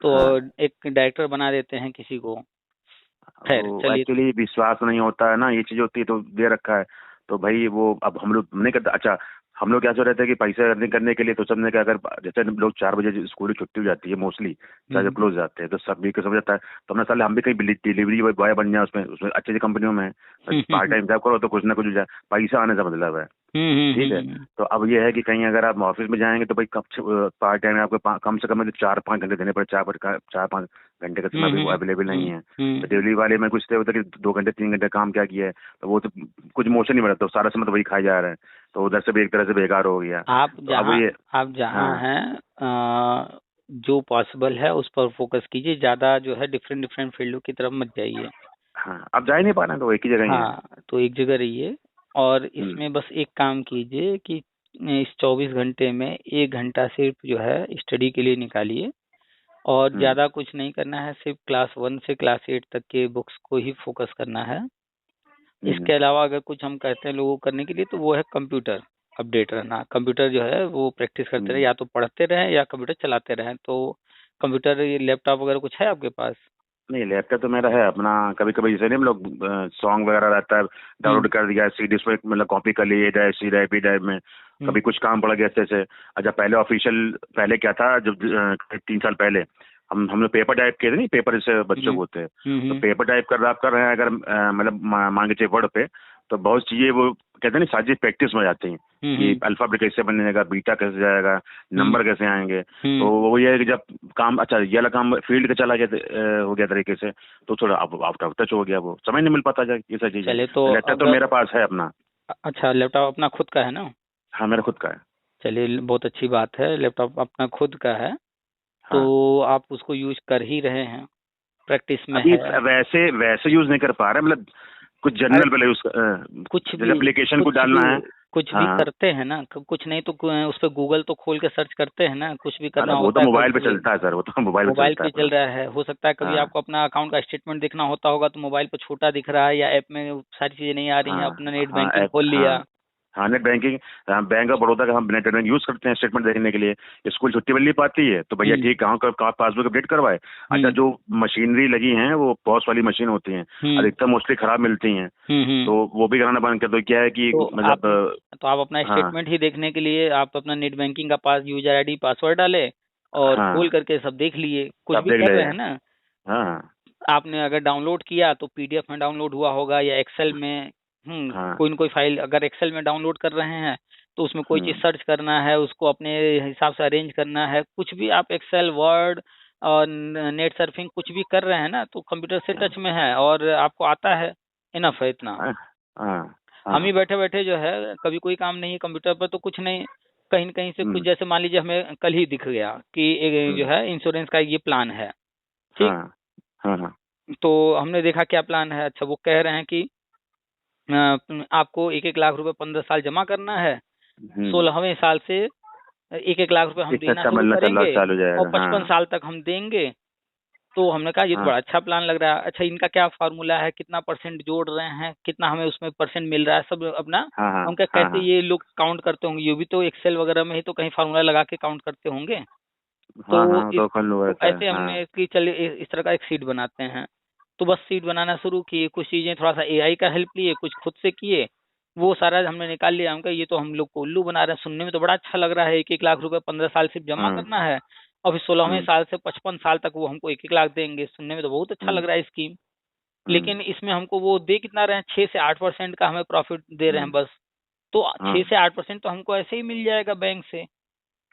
तो हाँ। एक डायरेक्टर बना देते हैं किसी को। खैर वो चलिए। एक्चुअली विश्वास नहीं होता है ना, ये चीज होती है तो दे रखा है। तो भाई वो अब हम लोग नहीं करते। अच्छा, हम लोग क्या सोच रहे थे कि पैसे अर्निंग करने के लिए तो सबने क्या, अगर जैसे हम लोग 4 बजे स्कूल की छुट्टी हो जाती है मोस्टली, 4 बजे हम्म क्लोज जाते हैं, तो सभी को समझ आता है। तो हमने साले हम भी कहीं डिलीवरी बॉय बन जाए, उसमें उसमें अच्छी अच्छी कंपनियों में पार्ट टाइम जॉब करो तो कुछ ना कुछ हो जाए, पैसा आने से मतलब है। ठीक है। हम्म। तो अब ये है कि कहीं अगर आप ऑफिस में जाएंगे तो भाई कब पार्ट टाइम आपको कम से कम 4-5 घंटे देने पड़े, 4-5 घंटे का समय भी अवेलेबल नहीं है। तो हम्म। डिलीवरी वाले में कुछ तो होता है कि 2 घंटे 3 घंटे काम क्या किया है, तो वो तो कुछ मोशन नहीं मिला, तो सारा समय तो वही खाए जा रहे हैं। तो उधर से भी एक तरह से बेकार हो गया। आप तो अब जहाँ ये, आप जहाँ हाँ हैं जो पॉसिबल है उस पर फोकस कीजिए, ज़्यादा जो है डिफरेंट डिफरेंट फील्डों की तरफ मत जाइए। हाँ, अब जा ही नहीं पा रहे हैं, तो एक ही जगह ही है। हाँ तो एक जगह रहिए, और हम्म इसमें बस एक काम कीजिए कि इस 24 घंटे में 1 घंटा सिर्फ जो है स्टडी के लिए निकालिए, और हम्म ज़्यादा कुछ नहीं करना है, सिर्फ क्लास 1 से क्लास 8 तक के बुक्स को ही फोकस करना है। हम्म इसके अलावा अगर कुछ हम कहते हैं लोगों को करने के लिए तो वो है कंप्यूटर अपडेट रहना। कंप्यूटर जो है वो प्रैक्टिस करते रहे, हम्म। या तो पढ़ते रहें या कंप्यूटर चलाते रहें। तो कंप्यूटर, ये लैपटॉप वगैरह कुछ है आपके पास। नहीं, लैपटॉप तो मेरा है अपना। कभी कभी जैसे नहीं हम लोग सॉन्ग वगैरह रहता है, हम्म डाउनलोड कर दिया सीडी पे, मतलब कॉपी कर लिए drive, C drive, P drive में। हम्म कभी कुछ काम पड़ गया ऐसे ऐसे। अच्छा, पहले ऑफिशियल, पहले क्या था जब 3 साल पहले हम लोग पेपर टाइप किए थे, नहीं पेपर जैसे बच्चों हम्म को होते हैं। तो हम्म पेपर टाइप कर रहे हैं अगर मतलब मान के चलिए वर्ड पे, तो बहुत चीजें वो कहते हैं ना, सारी प्रैक्टिस में जाती हैं कि हम्म अल्फाबेट कैसे बनेगा, बीटा कैसे जाएगा, हम्म नंबर कैसे आएंगे। तो हम्म। वो ये है कि जब काम, अच्छा ये वाला काम फील्ड का चला गया, हो गया तरीके से, तो थोड़ा आउट ऑफ टच हो गया, वो समय नहीं मिल पाता जाए ये सारी चीजें। चलिए तो तो लैपटॉप तो अगर मेरा पास है अपना। अच्छा, लैपटॉप अपना खुद का है ना। हाँ, मेरा खुद का है। चलिए बहुत अच्छी बात है, लैपटॉप अपना खुद का है तो हाँ, आप उसको यूज कर ही रहे हैं, प्रैक्टिस में अभी है। वैसे वैसे यूज नहीं कर पा रहे, मतलब कुछ अरे जनरल पहले यूज, कुछ जैसे भी एप्लीकेशन को कुछ भी डालना है। कुछ भी हाँ, करते हैं ना, कुछ नहीं तो उस पर गूगल तो खोल के सर्च करते हैं ना, कुछ भी करना अरे वो तो होता है मोबाइल पे तो चलता है सर, वो तो मोबाइल पे मोबाइल चलता है पे चल अपना। रहा है। हो सकता है कभी हाँ आपको अपना अकाउंट का स्टेटमेंट देखना होता होगा तो मोबाइल पे छोटा दिख रहा है, या ऐप में सारी चीजें नहीं आ रही हैं, अपना हाँ नेट हाँ बैंकिंग खोल हाँ लिया। हाँ, net banking. Bank of Baroda का हम नेट बैंकिंग यूज करते हैं स्टेटमेंट देखने के लिए। स्कूल छुट्टी मिल नहीं पाती है तो भैया हम्म ठीक, कहाँ पासबुक अपडेट करवाए। अच्छा, हम्म जो मशीनरी लगी हैं वो पॉस वाली मशीन होती हैं, हम्म अधिकतर मोस्टली खराब मिलती हैं। हम्म। तो वो भी कराना बंद कर दो, क्या है कि तो आप मतलब तो आप अपना हाँ स्टेटमेंट ही देखने के लिए आप अपना नेट बैंकिंग का पास यूजर आईडी पासवर्ड डाले और खोल हाँ, करके सब देख लिए, कुछ सब भी देख कर ले। रहे हैं ना। हाँ हाँ आपने अगर डाउनलोड किया तो पीडीएफ में डाउनलोड हुआ होगा या एक्सेल में। हाँ। कोई न कोई फाइल अगर एक्सेल में डाउनलोड कर रहे हैं तो उसमें कोई चीज़ हम्म सर्च करना है, उसको अपने हिसाब से अरेंज करना है, कुछ भी आप एक्सेल वर्ड और नेट सर्फिंग कुछ भी कर रहे हैं ना, तो कंप्यूटर से हाँ टच में है और आपको आता है, इनफ है इतना। हाँ हाँ हम ही हाँ। बैठे बैठे जो है कभी कोई काम नहीं है कंप्यूटर पर तो कुछ नहीं, कहीं न कहीं से कुछ, हम्म जैसे मान लीजिए हमें कल ही दिख गया कि एक जो हम्म, है इंश्योरेंस का ये प्लान है, ठीक। हाँ हाँ हाँ। तो हमने देखा क्या प्लान है, अच्छा वो कह रहे हैं कि आपको 1-1 लाख रुपए 15 साल जमा करना है, हम्म। 16वें साल से 1-1 लाख रुपए हम इससे देना अच्छा शुरू मिलना चल करेंगे चालू हो और जाएगा। 55 साल हाँ तक हम देंगे। तो हमने कहा ये तो हाँ बड़ा अच्छा प्लान लग रहा है। अच्छा इनका क्या फार्मूला है, कितना परसेंट जोड़ रहे हैं, कितना हमें उसमें परसेंट मिल रहा है, सब अपना। हाँ हाँ हम क्या, हाँ कैसे हाँ ये लोग काउंट करते होंगे, ये भी तो एक्सेल वगैरह में ही तो कहीं फार्मूला लगा के काउंट करते होंगे। हाँ तो हाँ, इस तो फल हुआ तो रहता है। ऐसे हमने हाँ। इसकी चलिए इस तरह का एक सीट बनाते हैं। तो बस सीट बनाना शुरू किए, कुछ चीज़ें थोड़ा सा एआई का हेल्प लिए, कुछ खुद से किए, वो सारा हमने निकाल लिया। हम कहा ये तो हम लोग को उल्लू बना रहे हैं, सुनने में तो बड़ा अच्छा लग रहा है, 1-1 लाख रुपए 15 साल सिर्फ जमा हम्म करना है और फिर 16वें हम्म साल से 55 साल तक वो हमको 1-1 लाख देंगे, सुनने में तो बहुत अच्छा लग हम्म रहा है स्कीम। हम्म लेकिन इसमें हमको वो दे कितना रहे हैं, 6 से 8% का हमें प्रॉफिट दे रहे हैं हम्म, बस। तो हाँ 6 से 8% तो हमको ऐसे ही मिल जाएगा बैंक से।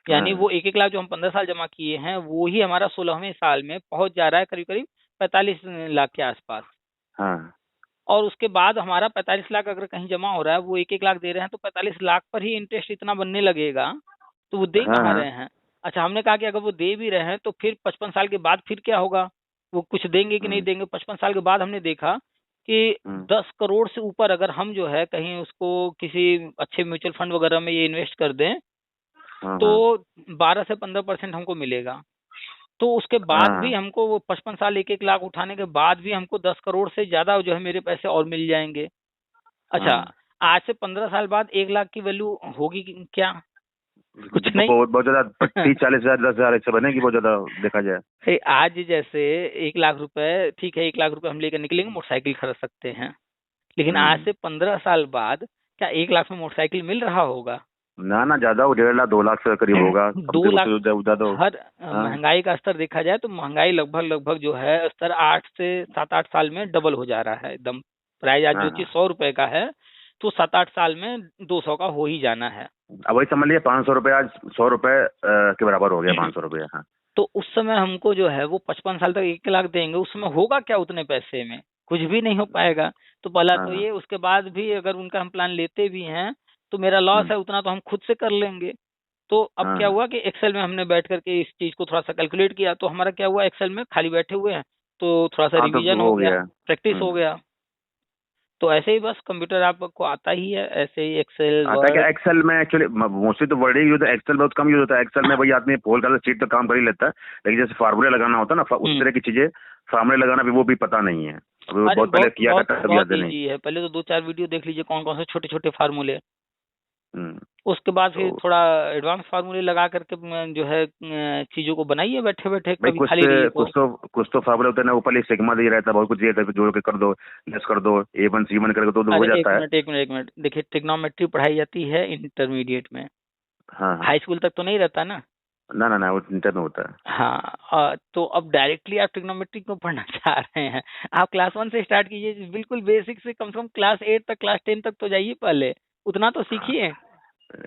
यानी हाँ वो 1-1 लाख जो हम 15 साल जमा किए हैं वो ही हमारा 16वें साल में पहुंच जा रहा है करीब करीब 45 लाख के आसपास। हाँ और उसके बाद हमारा 45 लाख अगर कहीं जमा हो रहा है, वो 1-1 लाख दे रहे हैं, तो 45 लाख पर ही इंटरेस्ट इतना बनने लगेगा, तो वो दे हाँ कहाँ हाँ। रहे हैं? अच्छा, हमने कहा कि अगर वो दे भी रहे हैं तो फिर 55 साल के बाद फिर क्या होगा? वो कुछ देंगे कि नहीं हम्म देंगे? 55 साल के बाद हमने देखा कि हम्म 10 करोड़ से ऊपर अगर हम जो है कहीं उसको किसी अच्छे म्यूचुअल फंड वगैरह में ये इन्वेस्ट कर दें, हाँ तो हाँ 12 से 15% हमको मिलेगा। तो उसके बाद भी हाँ हमको वो 55 साल 1-1 लाख उठाने के बाद भी हमको 10 करोड़ से ज्यादा जो है मेरे पैसे और मिल जाएंगे। अच्छा, हाँ। आज से 15 साल बाद 1 लाख की वैल्यू होगी क्या? कुछ नहीं। बहुत बहुत ज्यादा 30-40 हजार 10 हजार ऐसे बनेगी बहुत ज्यादा देखा जाए। आज जैसे 1 लाख रुपए, ठीक है, 1 लाख रुपए हम लेकर निकलेंगे, मोटरसाइकिल खरीद सकते हैं। लेकिन आज हम्म। से 15 साल बाद क्या 1 लाख में मोटरसाइकिल मिल रहा होगा? ना ना, ज्यादा हो, 1.5 लाख 2 लाख से करीब होगा, कम से 2 लाख। उससे ज्यादा हो। हर हाँ महंगाई का स्तर देखा जाए तो महंगाई लगभग लगभग जो है स्तर 8 से 7-8 साल में डबल हो जा रहा है एकदम। प्राइस आज जो हाँ चीज हाँ। 100 रुपए का है, तो 7-8 साल में 200 का हो ही जाना है। अब वही समझ लीजिए 500 रुपये आज 100 रुपये के बराबर हो गया, 500 रुपये। हाँ। तो उस समय हमको जो है वो 55 साल तक 1 लाख देंगे, उस समय होगा क्या उतने पैसे में? कुछ भी नहीं हो पाएगा। तो पहला हाँ तो हाँ। ये, उसके बाद भी अगर उनका हम प्लान लेते भी हैं तो मेरा लॉस हम्म, है, उतना तो हम खुद से कर लेंगे। तो अब हाँ क्या हाँ। हुआ कि एक्सेल में हमने बैठ करके इस चीज को थोड़ा सा कैलकुलेट किया, तो हमारा क्या हुआ, एक्सेल में खाली बैठे हुए हैं तो थोड़ा सा हाँ तो रिवीजन हो हो गया, गया। प्रैक्टिस हो गया। तो ऐसे ही बस कंप्यूटर आपको आता ही है, ऐसे ही एक्सेल, आता है क्या? वर्ड। एक्सेल में एक्चुअली मोस्टली तो वर्ड ही यूज होता है, एक्सेल बहुत कम यूज होता है। एक्सेल में भाई आदमी पोल कर सीट तो काम कर ही लेता है, लेकिन जैसे फार्मूले लगाना होता है ना, उस हम्म। तरह की चीजें फार्मूले लगाना भी वो भी पता नहीं है। अभी वो अरे बहुत पहले बहुत किया बहुत करता, कभी बहुत याद नहीं। ईजी है, पहले तो 2-4 वीडियो देख लीजिए कौन कौन से छोटे छोटे फार्मूले। हम्म। उसके बाद फिर तो थोड़ा एडवांस फार्मूले लगा करके जो है चीजों को बनाइए बैठे बैठे, भाई कभी खाली रहिए तो। कुछ तो फार्मूले होते हैं ना, ऊपर एक सिग्मा दिया रहता है, बहुत कुछ दिया रहता है, जोड़ के कर दो, लेस कर दो, A1 C1 करके तो हो अरे एक जाता है। मिनट एक मिनट एक मिनट, देखिए ट्रिग्नोमेट्री पढ़ाई जाती है इंटरमीडिएट में, हाँ हाँ। हाई स्कूल तक तो नहीं रहता ना। ना ना ना, वो इंटर में होता है। हाँ, तो अब डायरेक्टली आप ट्रिग्नोमेट्री क्यों पढ़ना चाह रहे हैं? आप क्लास 1 से स्टार्ट कीजिए, बिल्कुल बेसिक से, कम से कम क्लास 8 तक, क्लास 10 तक तो जाइए, पहले उतना तो हाँ, सीखिए।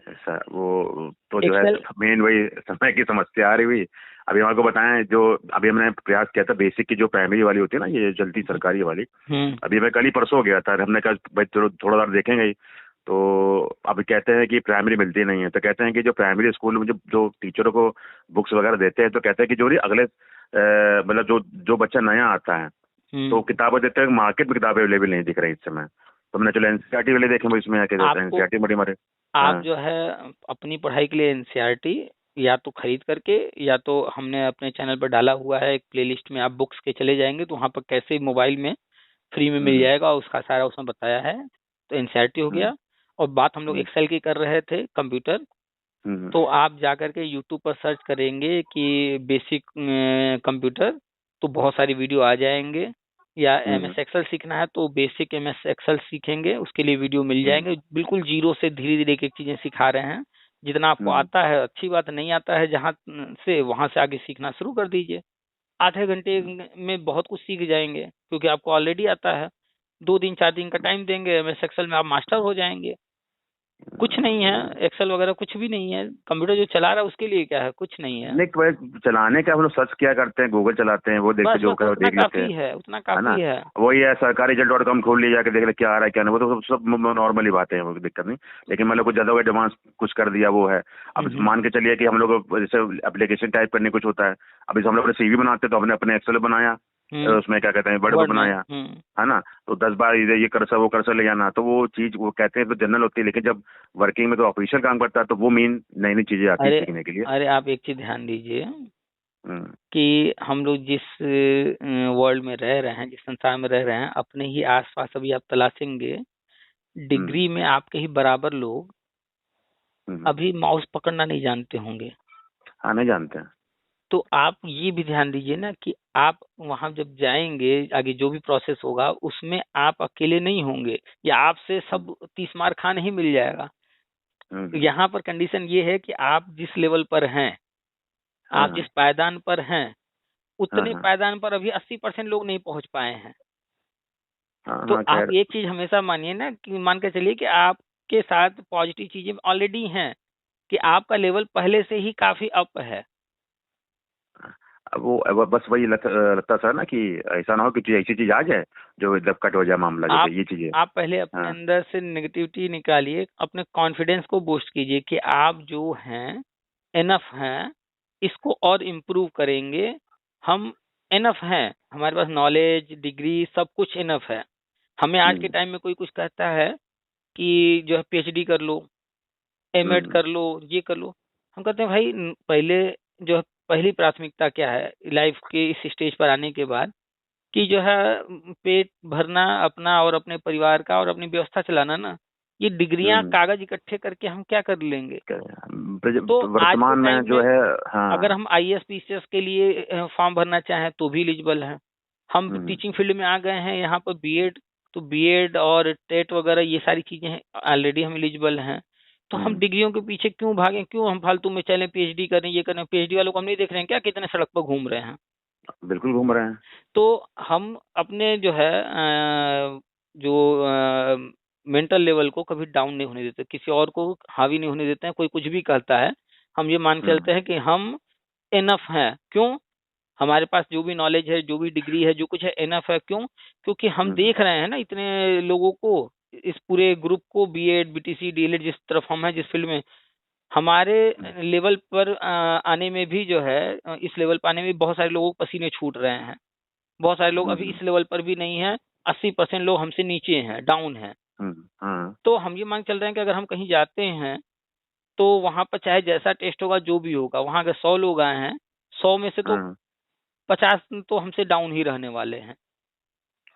ऐसा वो तो जो है एक्सेल। मेन वही समय की समस्या आ रही हुई। अभी हमारे को बताएं, जो अभी हमने प्रयास किया था, बेसिक की जो प्राइमरी वाली होती है ना, ये जल्दी सरकारी वाली, हम्म। अभी मैं कल ही परसों गया था, हमने कहा भाई चलो थोड़ा देर देखेंगे ही। तो अभी कहते हैं कि प्राइमरी मिलती नहीं है, तो कहते हैं कि जो प्राइमरी स्कूल में जो जो टीचरों को बुक्स वगैरह देते हैं, तो कहते हैं कि जो नहीं अगले मतलब जो जो बच्चा नया आता है तो हम्म। किताबें देते हैं, मार्केट में किताबें अवेलेबल नहीं दिख रही इस समय। तो हमने चलो एनसीईआरटी वाले देखें, भाई इसमें आके देते हैं आपको, एनसीईआरटी बड़ी मारे। आप हाँ। जो है अपनी पढ़ाई के लिए एनसीईआरटी या तो खरीद करके, या तो हमने अपने चैनल पर डाला हुआ है एक प्लेलिस्ट में, आप बुक्स के चले जाएंगे तो वहाँ पर कैसे मोबाइल में फ्री में मिल हम्म जाएगा, उसका सारा उसमें बताया है। तो एनसीईआरटी हो हम्म गया। और बात हम लोग हम्म एक्सेल की कर रहे थे, कंप्यूटर। हम्म तो आप जा करके यूट्यूब पर सर्च करेंगे कि बेसिक कंप्यूटर, तो बहुत सारी वीडियो आ जाएंगे। या हम्म एमएस एक्सेल सीखना है तो बेसिक एमएस एक्सेल सीखेंगे, उसके लिए वीडियो मिल हम्म जाएंगे, बिल्कुल जीरो से धीरे धीरे एक एक चीजें सिखा रहे हैं। जितना आपको हम्म आता है अच्छी बात, नहीं आता है जहाँ से, वहां से आगे सीखना शुरू कर दीजिए। आधे घंटे में बहुत कुछ सीख जाएंगे, क्योंकि आपको ऑलरेडी आता है। 2 दिन 4 दिन का टाइम देंगे, एमएस एक्सेल में आप मास्टर हो जाएंगे। कुछ नहीं है, एक्सेल वगैरह कुछ भी नहीं है, कंप्यूटर जो चला रहा है उसके लिए क्या है, कुछ नहीं है। नहीं, तो चलाने का हम लोग सर्च किया करते हैं, गूगल चलाते हैं, वो देखते बस जो बस कर वो उतना देख लेते हैं। काफी है, उतना है ना? काफी है। वही है, सरकारी रिजल्ट.com खोल लिया, जाके देख ले क्या आ रहा है क्या नहीं, वो तो सब नॉर्मली बातें हैं, वो दिक्कत नहीं। लेकिन मतलब कुछ ज्यादा एडवांस कुछ कर दिया वो है। अब हम्म। मान के चलिए कि हम लोग जैसे एप्लीकेशन टाइप करने कुछ होता है, अब जैसे हम लोग सीवी बनाते हैं तो हमने अपने एक्सेल बनाया, हम्म। उसमें क्या कहते हैं वर्ड में वर्ड में। बनाया, है ना? तो 10 बार ये कर्सर वो कर्सर ले जाना, तो वो चीज वो कहते हैं तो जनरल होती है, लेकिन जब वर्किंग में तो ऑफिशियल काम करता है तो वो मेन नई नई चीजें आती है अरे सीखने के लिए। अरे, आप एक चीज ध्यान दीजिए हम्म कि हम लोग जिस वर्ल्ड में रह रहे हैं, जिस संसार में रह रहे हैं, अपने ही आसपास अभी आप तलाशेंगे, हम्म डिग्री में आपके ही बराबर लोग हम्म। अभी माउस पकड़ना नहीं जानते होंगे। हाँ, नहीं जानते हैं। तो आप ये भी ध्यान दीजिए ना कि आप वहां जब जाएंगे, आगे जो भी प्रोसेस होगा उसमें आप अकेले नहीं होंगे, या आपसे हम्म सब 30 मार खान ही मिल जाएगा। तो हम्म। यहाँ पर कंडीशन ये है कि आप जिस लेवल पर हैं, हाँ आप जिस हाँ पायदान पर हैं, हाँ उतने हाँ पायदान पर अभी 80% लोग नहीं पहुंच पाए हैं। हाँ तो हाँ, आप खैर। एक चीज हमेशा मानिए ना, कि मान के चलिए कि आपके साथ पॉजिटिव चीजें ऑलरेडी हैं, कि आपका लेवल पहले से ही काफी अप है। वो बस वही लगता सर ना कि ऐसा ना हो कि ऐसी चीज आ जाए जो एकदम कट हो जाए मामला, आप जैसे ये चीजें। आप पहले अपने हाँ। अंदर से नेगेटिविटी निकालिए, अपने कॉन्फिडेंस को बूस्ट कीजिए कि आप जो हैं इनफ हैं, इसको और इम्प्रूव करेंगे। हम इनफ हैं, हमारे पास नॉलेज डिग्री सब कुछ इनफ है। हमें आज के हम्म। टाइम में कोई कुछ कहता है कि जो है पीएचडी कर लो, एमएड हम्म। कर लो, ये कर लो। हम कहते हैं भाई पहले जो है पहली प्राथमिकता क्या है लाइफ के इस स्टेज पर आने के बाद, कि जो है पेट भरना अपना और अपने परिवार का और अपनी व्यवस्था चलाना ना। ये डिग्रियां हम्म। कागज इकट्ठे करके हम क्या कर लेंगे? तो आज के वर्तमान में टाइम जो में है। अगर हाँ। हम आईएएस पीसीएस के लिए फॉर्म भरना चाहें तो भी एलिजिबल है। हम हम्म। टीचिंग फील्ड में आ गए हैं यहाँ पर बीएड, तो बीएड और टेट वगैरह ये सारी चीजें हैं, ऑलरेडी हम एलिजिबल हैं। तो हम हम्म। डिग्रियों के पीछे क्यों भागें, क्यों हम फालतू में चलें पीएचडी करें ये करें? पीएचडी वालों को हम नहीं देख रहे हैं क्या कितने सड़क पर घूम रहे हैं? बिल्कुल घूम रहे हैं। तो हम अपने जो है जो मेंटल लेवल को कभी डाउन नहीं होने देते, किसी और को हावी नहीं होने देते हैं। कोई कुछ भी कहता है हम ये मान के हम्म। चलते हैं कि हम इनफ हैं। क्यों? हमारे पास जो भी नॉलेज है, जो भी डिग्री है, जो कुछ है, इनफ है। क्यों? क्योंकि हम हम्म। देख रहे हैं ना इतने लोगों को, इस पूरे ग्रुप को, बीएड बीटीसी डीएलएड जिस तरफ हम हैं, जिस फील्ड में हमारे लेवल पर आने में भी जो है इस लेवल पर आने में बहुत सारे लोगों को पसीने छूट रहे हैं। बहुत सारे लोग अभी हम्म। इस लेवल पर भी नहीं है। 80% लोग हमसे नीचे हैं, डाउन हैं। हाँ। तो हम ये मान के चल रहे हैं कि अगर हम कहीं जाते हैं तो वहां पर चाहे जैसा टेस्ट होगा, जो भी होगा, वहां अगर 100 लोग आए हैं, 100 में से तो हाँ। 50 तो हमसे डाउन ही रहने वाले हैं।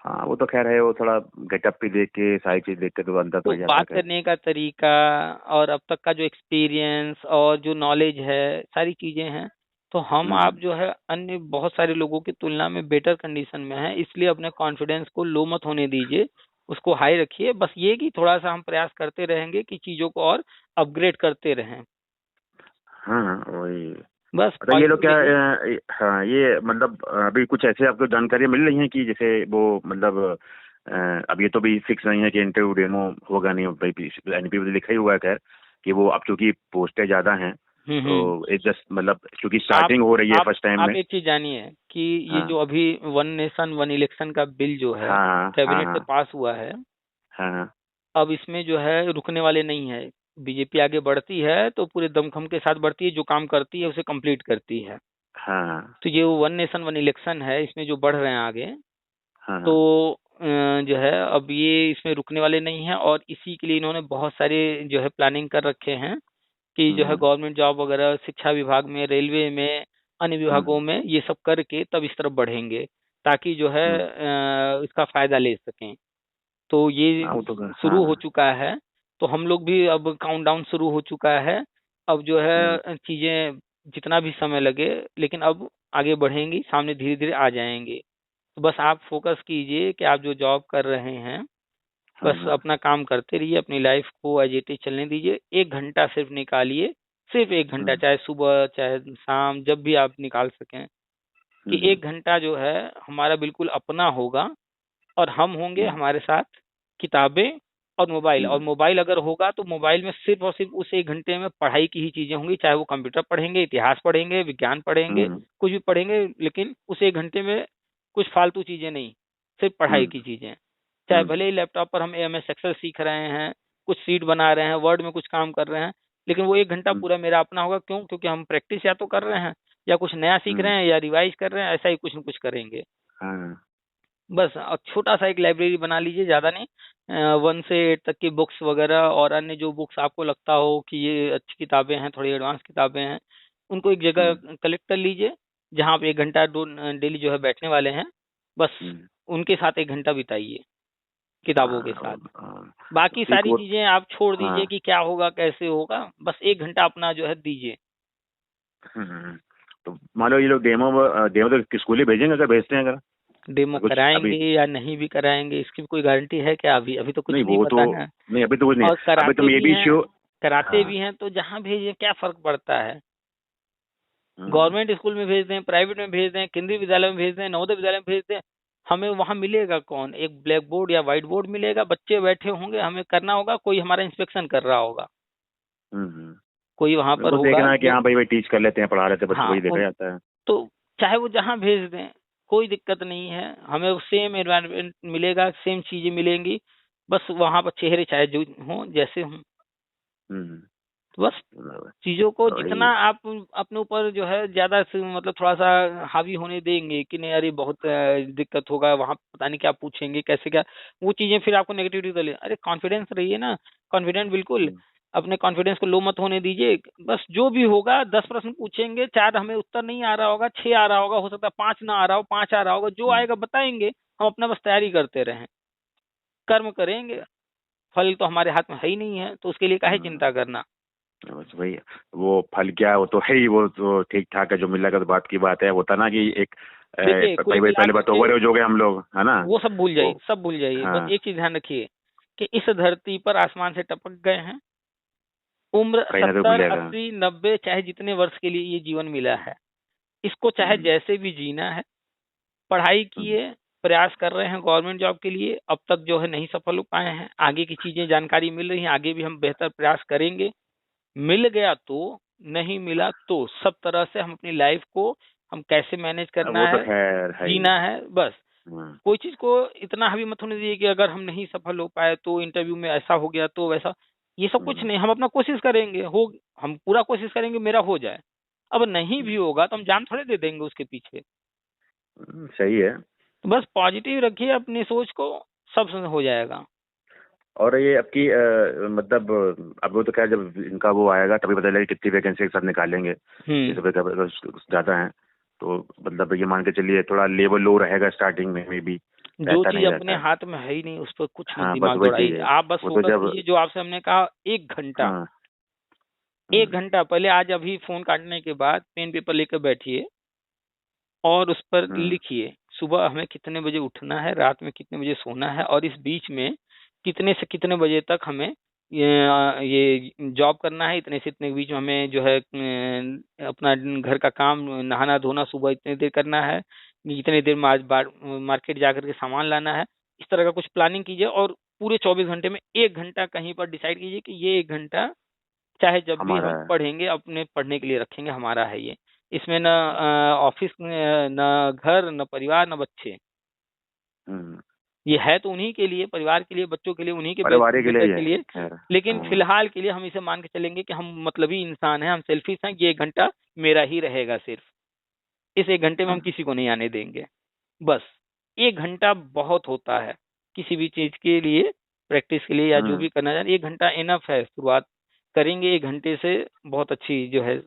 हाँ, वो तो खैर है, वो थोड़ा गेटअप भी देख के, सारी चीज देख के तो अंदर तो तो हो जाता है बात खैर। करने का तरीका और अब तक का जो एक्सपीरियंस और जो नॉलेज है, सारी चीजें हैं। तो हम आप हम्म। जो है अन्य बहुत सारे लोगों की तुलना में बेटर कंडीशन में है, इसलिए अपने कॉन्फिडेंस को लो मत होने दीजिए, उसको हाई रखिए। बस ये कि थोड़ा सा हम प्रयास करते रहेंगे कि चीजों को और अपग्रेड करते रहें। हाँ हाँ, वही। बस अच्छा, ये लोग पॉजिटिव क्या रहिए। हाँ, ये मतलब अभी कुछ ऐसे आपको जानकारी मिल रही है कि जैसे वो मतलब अब ये तो भी फिक्स नहीं है कि इंटरव्यू डेमो होगा नहीं भाई, एनपी में लिखा ही हुआ है खैर कि वो अब चूंकि पोस्टें ज्यादा हैं, हम्म। तो एक जस्ट मतलब चूंकि आप स्टार्टिंग हो रही है आप फर्स्ट टाइम आप में। एक चीज जानिए कि ये हाँ जो अभी वन नेशन वन इलेक्शन का बिल जो है हाँ हाँ कैबिनेट से हाँ पास हुआ है, हाँ हाँ अब इसमें जो है रुकने वाले नहीं है। बीजेपी आगे बढ़ती है तो पूरे दमखम के साथ बढ़ती है, जो काम करती है उसे कंप्लीट करती है। हाँ तो ये वन नेशन वन इलेक्शन है, इसमें जो बढ़ रहे हैं आगे, हाँ तो हाँ। जो है अब ये इसमें रुकने वाले नहीं हैं। और इसी के लिए इन्होंने बहुत सारे जो है प्लानिंग कर रखे हैं कि जो है हम्म। गवर्नमेंट जॉब वगैरह शिक्षा विभाग में, रेलवे में, अन्य विभागों हम्म। में ये सब करके तब इस तरफ बढ़ेंगे, ताकि जो है हम्म। इसका फायदा ले सकें। तो हाँ, वो ये तो शुरू हो हाँ। चुका है। तो हम लोग भी अब काउंटडाउन शुरू हो चुका है। अब जो हम्म। है चीजें जितना भी समय लगे, लेकिन अब आगे बढ़ेंगी, सामने धीरे धीरे आ जाएंगे। तो बस आप फोकस कीजिए कि आप जो जॉब कर रहे हैं, हाँ बस हाँ। अपना काम करते रहिए, अपनी लाइफ को एज इट इज चलने दीजिए। 1 घंटा सिर्फ निकालिए, सिर्फ 1 घंटा, हम्म। चाहे सुबह चाहे शाम, जब भी आप निकाल सकें, कि हम्म। 1 घंटा जो है हमारा बिल्कुल अपना होगा। और हम होंगे, हम्म। हमारे साथ किताबें और मोबाइल। और हम्म। मोबाइल अगर होगा तो मोबाइल में सिर्फ और सिर्फ उस 1 घंटे में पढ़ाई की ही चीजें होंगी, चाहे वो कंप्यूटर पढ़ेंगे, इतिहास पढ़ेंगे, विज्ञान पढ़ेंगे, हम्म। कुछ भी पढ़ेंगे, लेकिन उस 1 घंटे में कुछ फालतू चीजें नहीं, सिर्फ पढ़ाई हम्म। की चीजें। चाहे हम्म। भले ही लैपटॉप पर हम एमएस एक्सेल सीख रहे हैं, कुछ सीट बना रहे हैं, वर्ड में कुछ काम कर रहे हैं, लेकिन वो 1 घंटा हम्म। पूरा मेरा अपना होगा। क्यों? क्योंकि हम प्रैक्टिस या तो कर रहे हैं, या कुछ नया सीख हम्म। रहे हैं, या रिवाइज कर रहे हैं, ऐसा ही कुछ न कुछ करेंगे। हाँ। बस छोटा सा एक लाइब्रेरी बना लीजिए, ज़्यादा नहीं। 1 से 8 तक की बुक्स वगैरह और अन्य जो बुक्स आपको लगता हो कि ये अच्छी किताबें हैं, थोड़ी एडवांस किताबें हैं, उनको एक जगह हम्म। कलेक्ट कर लीजिए, जहाँ आप 1 घंटा डेली जो है बैठने वाले हैं। बस हम्म। उनके साथ 1 घंटा बिताइए, किताबों के साथ। हाँ, बाकी सीख सारी वो। चीज़ें आप छोड़ हाँ। दीजिए कि क्या होगा कैसे होगा, बस 1 घंटा अपना जो है दीजिए। हम्म। तो मान लो ये लोग डेमो डेमो तो स्कूल ही भेजेंगे, अगर भेजते हैं अगर डेमो कुछ अभी। कराएंगे या नहीं भी कराएंगे, इसकी भी कोई गारंटी है क्या? अभी अभी तो नहीं, कुछ नहीं वो तो पता है। नहीं, अभी तो कुछ नहीं और है, अभी तो मे बी शो। कराते हाँ। भी हैं तो जहाँ भेजें, क्या फर्क पड़ता है? हम्म। गवर्नमेंट स्कूल में भेज दें, प्राइवेट में भेज दें, केंद्रीय विद्यालय में भेज दें, नवोदय विद्यालय में भेज दें, हमें वहाँ मिलेगा कौन? एक ब्लैक बोर्ड या व्हाइट बोर्ड मिलेगा, बच्चे बैठे होंगे, हमें करना होगा, कोई हमारा इंस्पेक्शन कर रहा होगा, हम्म। कोई वहाँ मेरे पर को होगा देखना है कि जो। हाँ भाई भाई टीच कर लेते हैं, पढ़ा लेते हैं बच्चों को, हाँ ये देखा जाता है। तो चाहे वो जहाँ भेज दें, कोई दिक्कत नहीं है, हमें सेम एनवायरनमेंट मिलेगा, सेम चीजें मिलेंगी, बस वहां पर चेहरे चाहे जो हों जैसे हों, हम्म, तो बस बराबर। चीजों को जितना वही। आप अपने ऊपर जो है ज्यादा मतलब थोड़ा सा हावी होने देंगे कि नहीं अरे बहुत दिक्कत होगा वहां, पता नहीं क्या पूछेंगे कैसे क्या, वो चीजें फिर आपको नेगेटिविटी तो ले, अरे कॉन्फिडेंस रहिए ना, कॉन्फिडेंट बिल्कुल, हम्म, अपने कॉन्फिडेंस को लो मत होने दीजिए, बस जो भी होगा 10 प्रश्न पूछेंगे, 4 हमें उत्तर नहीं आ रहा होगा, 6 आ रहा होगा, हो सकता है 5 ना आ रहा हो, 5 आ रहा होगा, जो हम्म, आएगा बताएंगे, हम अपना बस तैयारी करते रहें, कर्म करेंगे, फल तो हमारे हाथ में है ही नहीं है, तो उसके लिए काहे चिंता हम्म, करना। बस वही। वो फल क्या है, वो तो है ही, वो तो ठीक ठाक है, जो मिल रहा है तो बात की बात है। होता ना कि एक देखिए कुल पहले मिला पहले बात करके ओवर एज हो गए हम लोग, है ना। वो सब भूल जाइए, वो सब भूल जाइए, बस हाँ, एक चीज ध्यान रखिए कि इस धरती पर आसमान से टपक गए हैं, उम्र कहीं ना तो 70 मिलेगा। 80 90 चाहे जितने वर्ष के लिए ये जीवन मिला है, इसको चाहे हम्म, जैसे भी जीना है, पढ़ाई हम्म, किए, प्रयास कर रहे हैं गवर्नमेंट जॉब के लिए, अब तक जो है नहीं सफल हो पाए हैं, आगे की चीजें जानकारी मिल रही हैं, आगे भी हम बेहतर प्रयास करेंगे, मिल गया तो, नहीं मिला तो, सब तरह से हम अपनी लाइफ को हम कैसे मैनेज अब करना वो तो है, खैर है ही। जीना है बस। हाँ, कोई चीज को इतना हावी मत होने दीजिए कि अगर हम नहीं सफल हो पाए तो इंटरव्यू में ऐसा हो गया तो वैसा, ये सब कुछ हम्म, नहीं, हम अपना कोशिश करेंगे, हो हम पूरा कोशिश करेंगे मेरा हो जाए, अब नहीं भी होगा तो हम जान थोड़े दे देंगे उसके पीछे, सही है। तो बस पॉजिटिव रखिए अपनी सोच को, सब हो जाएगा। और ये आपकी मतलब अब वो तो क्या, जब इनका वो आएगा तभी पता लगेगा कितनी वैकेंसी एक साथ निकालेंगे। हम्म। जैसे अगर ज़्यादा है तो मतलब ये मान के चलिए थोड़ा लेवल लो रहेगा स्टार्टिंग में भी, जो ऐसा चीज नहीं अपने रहता है। हाथ में है ही नहीं उस पर कुछ मत हाँ, बस दिमाग वही चीज़ दौड़ाइए, है। आप बस वो तो फोकस जब कीजिए जो आपसे हमने कहा, 1 घंटा, हाँ, एक हम्म, घंटा पहले आज अभी फोन काटने के बाद पेन पेपर लेकर बैठिए और उस पर हम्म, लिखिए सुबह हमें कितने बजे उठना है, रात में कितने बजे सोना है, और इस बीच में कितने से कितने बजे तक हमें ये जॉब करना है, इतने से इतने के बीच में हमें जो है अपना घर का काम, नहाना धोना सुबह इतनी देर करना है, इतनी देर में आज मार्केट जाकर के सामान लाना है, इस तरह का कुछ प्लानिंग कीजिए, और पूरे 24 घंटे में 1 घंटा कहीं पर डिसाइड कीजिए कि ये 1 घंटा चाहे जब भी हमारा हम है। पढ़ेंगे अपने पढ़ने के लिए रखेंगे, हमारा है ये, इसमें न ऑफिस न घर न परिवार न बच्चे, हम्म, ये है तो उन्हीं के लिए, परिवार के लिए, बच्चों के लिए, उन्हीं के परिवार के लिए बेहतर ही के है लिए, खैर। लेकिन हाँ, फिलहाल के लिए हम इसे मान के चलेंगे कि हम मतलबी इंसान हैं, हम सेल्फिश हैं, ये 1 घंटा मेरा ही रहेगा सिर्फ, इस 1 घंटे में हम हम्म, किसी को नहीं आने देंगे, बस 1 घंटा बहुत होता है किसी भी चीज के लिए, प्रैक्टिस के लिए या जो हम्म। भी करना चाहे, 1 घंटा इनफ है, शुरुआत करेंगे 1 घंटे से, बहुत अच्छी जो है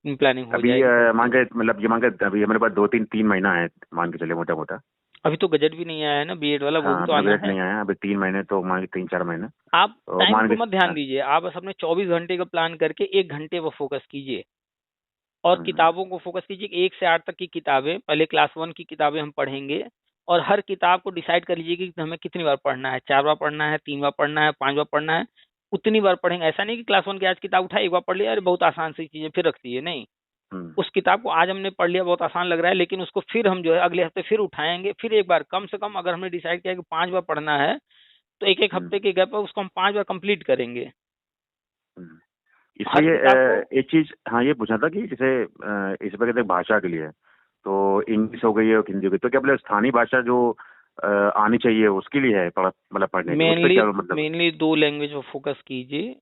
प्लानिंग हो अभी जाएगी, सब मान चीज। के मतलब ये मान के अभी हमारे पास 2 3 महीना है, मान के चलिए मोटा मोटा। अभी तो बजट भी नहीं आया है ना बीएड वाला, वो हाँ, भी तो अभी तो आना बजट है। नहीं आया, अभी 3 महीने, तो मान के 3 4 महीने। आप तो टाइम मान को के मत ध्यान हाँ, दीजिए, आप बस अपने 24 घंटे का प्लान करके 1 घंटे पर फोकस कीजिए, और हम्म, किताबों को फोकस कीजिए कि 1 से 8 तक की किताबें, पहले क्लास 1 की किताबें हम पढ़ेंगे, और हर किताब को डिसाइड कर लीजिए कि हमें कितनी बार पढ़ना है, 4 बार पढ़ना है, 3 बार पढ़ना है, 5 बार पढ़ना है, उतनी बार पढ़ेंगे, ऐसा नहीं कि क्लास 1 की आज किताब उठाई एक बार पढ़ लिया, अरे बहुत आसान सी चीजें फिर रख दिए, नहीं, हम्म, उस किताब को आज हमने पढ़ लिया बहुत आसान लग रहा है, लेकिन उसको फिर हम जो है अगले हफ्ते फिर उठाएंगे, फिर एक बार, कम से कम अगर हमने डिसाइड किया कि 5 बार पढ़ना है तो एक एक हम्म, हफ्ते के गैप पर उसको हम 5 बार कंप्लीट करेंगे, हम्म। इसमें हर ये किताब को। एक चीज, हाँ, ये पूछना था कि जैसे इस पर कहते हैं भाषा के लिए, तो इंग्लिश हो गई है और हिंदी हो गई, तो क्या मतलब स्थानीय भाषा जो आनी चाहिए उसके लिए है मतलब पढ़ने के लिए, उस पर मेनली क्या मतलब। मेनली 2 लैंग्वेज पर फोकस कीजिए,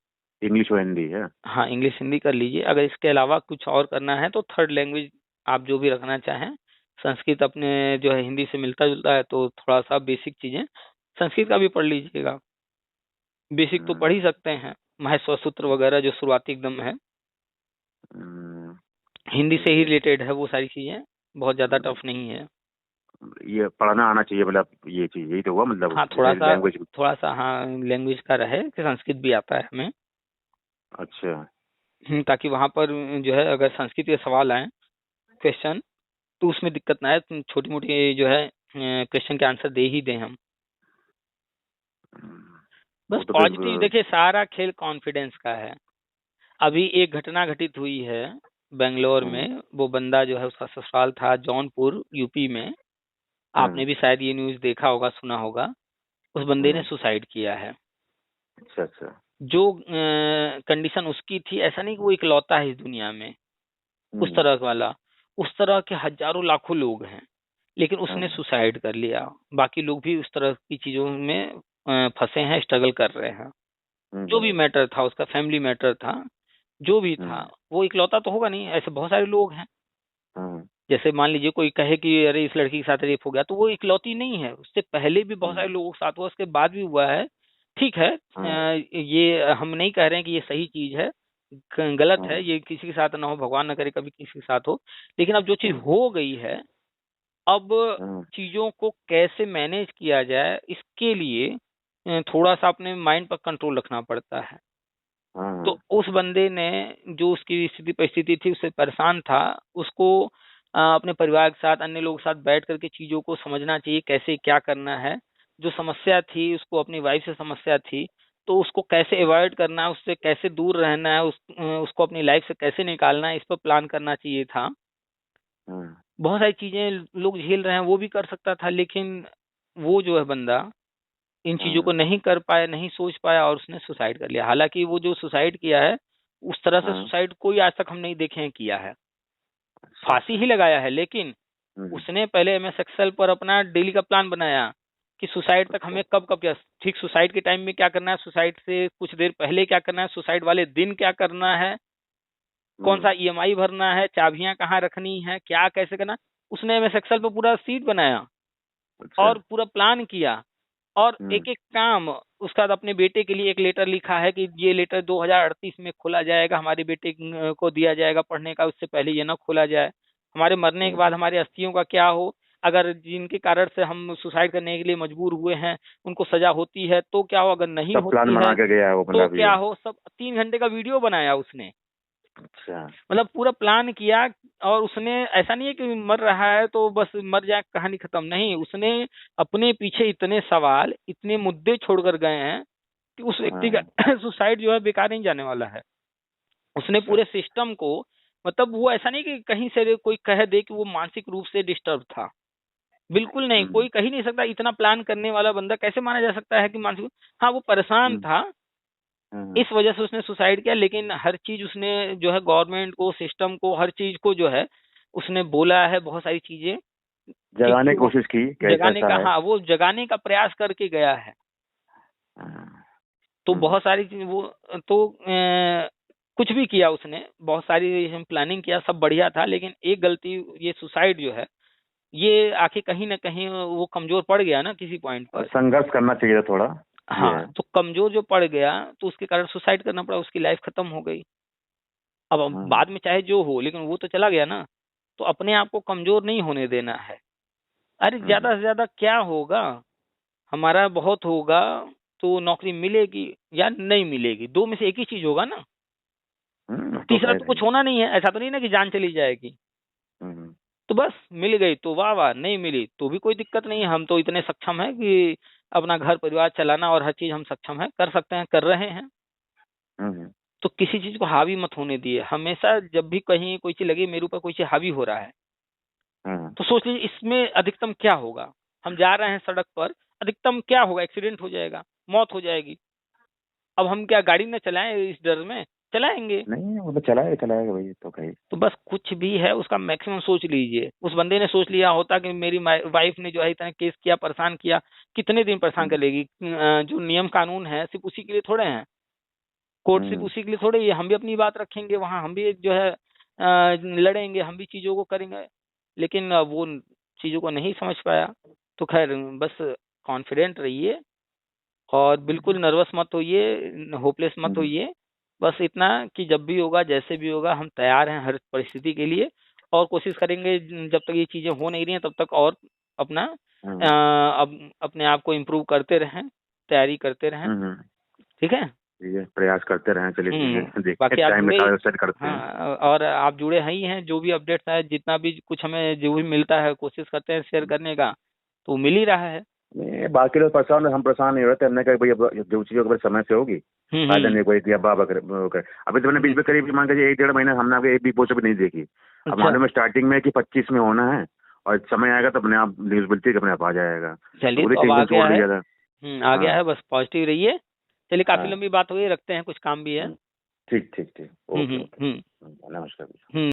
इंग्लिश और हिंदी है। हाँ इंग्लिश हिंदी कर लीजिए, अगर इसके अलावा कुछ और करना है तो थर्ड लैंग्वेज आप जो भी रखना चाहें, संस्कृत अपने जो है हिंदी से मिलता जुलता है तो थोड़ा सा बेसिक चीजें संस्कृत का भी पढ़ लीजिएगा, बेसिक तो पढ़ ही हम्म, सकते हैं, महेश्वर सूत्र वगैरह जो शुरुआती एकदम है, हम्म, हिंदी से सही ही है। रिलेटेड है वो सारी चीजें, बहुत ज्यादा हम्म, टफ नहीं है। ये पढ़ना आना चाहिए, मतलब ये चीज यही तो हुआ, मतलब हाँ जैसे लैंग्वेज। थोड़ा सा हाँ लैंग्वेज का रहे कि संस्कृत भी आता है हमें, अच्छा। ताकि वहां पर जो है अगर संस्कृत के सवाल आए, क्वेश्चन, तो उसमें दिक्कत ना आए, छोटी मोटी जो है क्वेश्चन के आंसर दे ही दें हम, हम्म, बस वो तो फिर पॉजिटिव, देखिए सारा खेल कॉन्फिडेंस का है। अभी एक घटना घटित हुई है बेंगलोर हम्म, में, वो बंदा जो है उसका ससुराल था जौनपुर यूपी में, आपने हम्म, भी शायद ये न्यूज़ देखा होगा सुना होगा, उस बंदे ने हम्म, सुसाइड किया है। अच्छा अच्छा। जो कंडीशन उसकी थी, ऐसा नहीं कि वो इकलौता है इस दुनिया में, उस हम्म, तरह वाला, उस तरह के हजारों लाखों लोग हैं, लेकिन उसने सुसाइड कर लिया। बाकी लोग भी उस तरह की चीजों में फंसे हैं, स्ट्रगल कर रहे हैं। जो भी मैटर था उसका, फैमिली मैटर था, जो भी था, वो इकलौता तो होगा नहीं, ऐसे बहुत सारे लोग हैं। जैसे मान लीजिए कोई कहे कि अरे इस लड़की के साथ रेप हो गया, तो वो इकलौती नहीं है, उससे पहले भी बहुत सारे लोगों के साथ हुआ, उसके बाद भी हुआ है। ठीक है, ये हम नहीं कह रहे हैं कि ये सही चीज है, गलत है, ये किसी के साथ ना हो, भगवान ना करे कभी किसी के साथ हो। लेकिन अब जो चीज हो गई है, अब चीजों को कैसे मैनेज किया जाए, इसके लिए थोड़ा सा अपने माइंड पर कंट्रोल रखना पड़ता है। तो उस बंदे ने, जो उसकी स्थिति परिस्थिति थी, उससे परेशान था, उसको अपने परिवार के साथ, अन्य लोगों के साथ बैठ करके चीजों को समझना चाहिए, कैसे क्या करना है। जो समस्या थी, उसको अपनी वाइफ से समस्या थी, तो उसको कैसे अवॉइड करना है, उससे कैसे दूर रहना है, उसको अपनी लाइफ से कैसे निकालना है, इस पर प्लान करना चाहिए था। बहुत सारी चीजें लोग झेल रहे हैं, वो भी कर सकता था, लेकिन वो जो है बंदा इन चीजों को नहीं कर पाया, नहीं सोच पाया, और उसने सुसाइड कर लिया। हालांकि वो जो सुसाइड किया है, उस तरह से सुसाइड कोई आज तक हम नहीं देखे हैं किया है, फांसी ही लगाया है। लेकिन उसने पहले एमएस एक्सेल पर अपना डेली का प्लान बनाया कि सुसाइड तक हमें कब कब क्या, ठीक सुसाइड के टाइम में क्या करना है, सुसाइड से कुछ देर पहले क्या करना है, सुसाइड वाले दिन क्या करना है, कौन सा ईएमआई भरना है, चाबियां कहाँ रखनी है, क्या कैसे करना। उसने एमएस एक्सेल पर पूरा सीट बनाया और पूरा प्लान किया, और एक एक काम। उसके बाद अपने बेटे के लिए एक लेटर लिखा है कि ये लेटर 2038 में खोला जाएगा, हमारे बेटे को दिया जाएगा पढ़ने का, उससे पहले ये ना खोला जाए। हमारे मरने के बाद हमारे अस्थियों का क्या हो, अगर जिनके कारण से हम सुसाइड करने के लिए मजबूर हुए हैं उनको सजा होती है तो क्या हो, अगर नहीं होती है तो क्या हो। सब 3 घंटे का वीडियो बनाया उसने। अच्छा, मतलब पूरा प्लान किया। और उसने, ऐसा नहीं है कि मर रहा है तो बस मर जाए, कहानी खत्म, नहीं। उसने अपने पीछे इतने सवाल, इतने मुद्दे छोड़कर गए हैं कि उस व्यक्ति का सुसाइड जो है बेकार नहीं जाने वाला है। उसने पूरे सिस्टम को, मतलब वो ऐसा नहीं कि कहीं से कोई कह दे कि वो मानसिक रूप से डिस्टर्ब था, बिल्कुल नहीं। कोई कह ही नहीं सकता, इतना प्लान करने वाला बंदा कैसे माना जा सकता है कि मानसिक। हाँ, वो परेशान था, इस वजह से उसने सुसाइड किया। लेकिन हर चीज उसने जो है गवर्नमेंट को, सिस्टम को, हर चीज को जो है उसने बोला है, बहुत सारी चीजें जगाने की कोशिश की, जगाने का, हाँ, वो जगाने का प्रयास करके गया है। तो बहुत सारी चीज वो, तो कुछ भी किया उसने, बहुत सारी हम प्लानिंग किया, सब बढ़िया था। लेकिन एक गलती, ये सुसाइड जो है, ये आखिर कहीं ना कहीं वो कमजोर पड़ गया ना किसी पॉइंट पर। संघर्ष करना चाहिए था थोड़ा। हाँ, तो कमजोर जो पड़ गया तो उसके कारण सुसाइड करना पड़ा, उसकी लाइफ खत्म हो गई। अब बाद में चाहे जो हो, लेकिन वो तो चला गया ना। तो अपने आप को कमजोर नहीं होने देना है। अरे ज्यादा से ज्यादा क्या होगा, हमारा बहुत होगा तो नौकरी मिलेगी या नहीं मिलेगी, दो में से एक ही चीज होगा ना। तीसरा तो कुछ होना नहीं है, ऐसा तो नहीं ना कि जान चली जाएगी। तो बस मिल गई तो वाह वाह, नहीं मिली तो भी कोई दिक्कत नहीं है। हम तो इतने सक्षम है कि अपना घर परिवार चलाना और हर चीज हम सक्षम है, कर सकते हैं, कर रहे हैं। तो किसी चीज को हावी मत होने दिए। हमेशा जब भी कहीं कोई चीज लगे मेरे ऊपर कोई चीज हावी हो रहा है, तो सोच लीजिए इसमें अधिकतम क्या होगा। हम जा रहे हैं सड़क पर, अधिकतम क्या होगा, एक्सीडेंट हो जाएगा, मौत हो जाएगी। अब हम क्या गाड़ी न चलाएं इस डर में, चलाएंगे नहीं, वो तो चलाएगा भाई, तो कहीं। तो बस कुछ भी है उसका मैक्सिमम सोच लीजिए। उस बंदे ने सोच लिया होता कि मेरी वाइफ ने जो है इतना केस किया, परेशान किया, कितने दिन परेशान करेगी। जो नियम कानून है सिर्फ उसी के लिए थोड़े हैं, कोर्ट सिर्फ उसी के लिए थोड़े ही है। हम भी अपनी बात रखेंगे वहां, हम भी जो है लड़ेंगे, हम भी चीजों को करेंगे। लेकिन वो चीजों को नहीं समझ पाया। तो खैर, बस कॉन्फिडेंट रहिए और बिल्कुल नर्वस मत होइए, होपलेस मत होइए। बस इतना कि जब भी होगा, जैसे भी होगा, हम तैयार हैं हर परिस्थिति के लिए। और कोशिश करेंगे जब तक ये चीजें हो नहीं रही हैं तब तक और अपना अब अपने आप को इम्प्रूव करते रहें, तैयारी करते रहें। ठीक है, प्रयास करते रहें। चलिए बाकी आप जुड़े, करते हैं। हाँ, और आप जुड़े ही हैं। जो भी अपडेट्स है, जितना भी कुछ हमें जो भी मिलता है, कोशिश करते हैं शेयर करने का, तो मिल ही रहा है। बाकी लोग परेशान, हम परेशान नहीं हो रहे थे। हमने कहा भाई जो चीजों के समय से होगी, फायदा नहीं कोई अब अभी तो मैंने बीच में करीब मान के 1-1.5 महीने हमने आपको एक भी पोस्ट भी नहीं देखी। अब मालूम है स्टार्टिंग में कि 25 में होना है, और समय आएगा तो अपने आप न्यूज मिलती है, अपने आप आ जाएगा। चलिए, तो अब आ गया है, आ गया है, बस पॉजिटिव रहिए। चलिए, काफी लंबी बात हो गई, रखते हैं, कुछ काम भी है। ठीक। ओके, नमस्कार।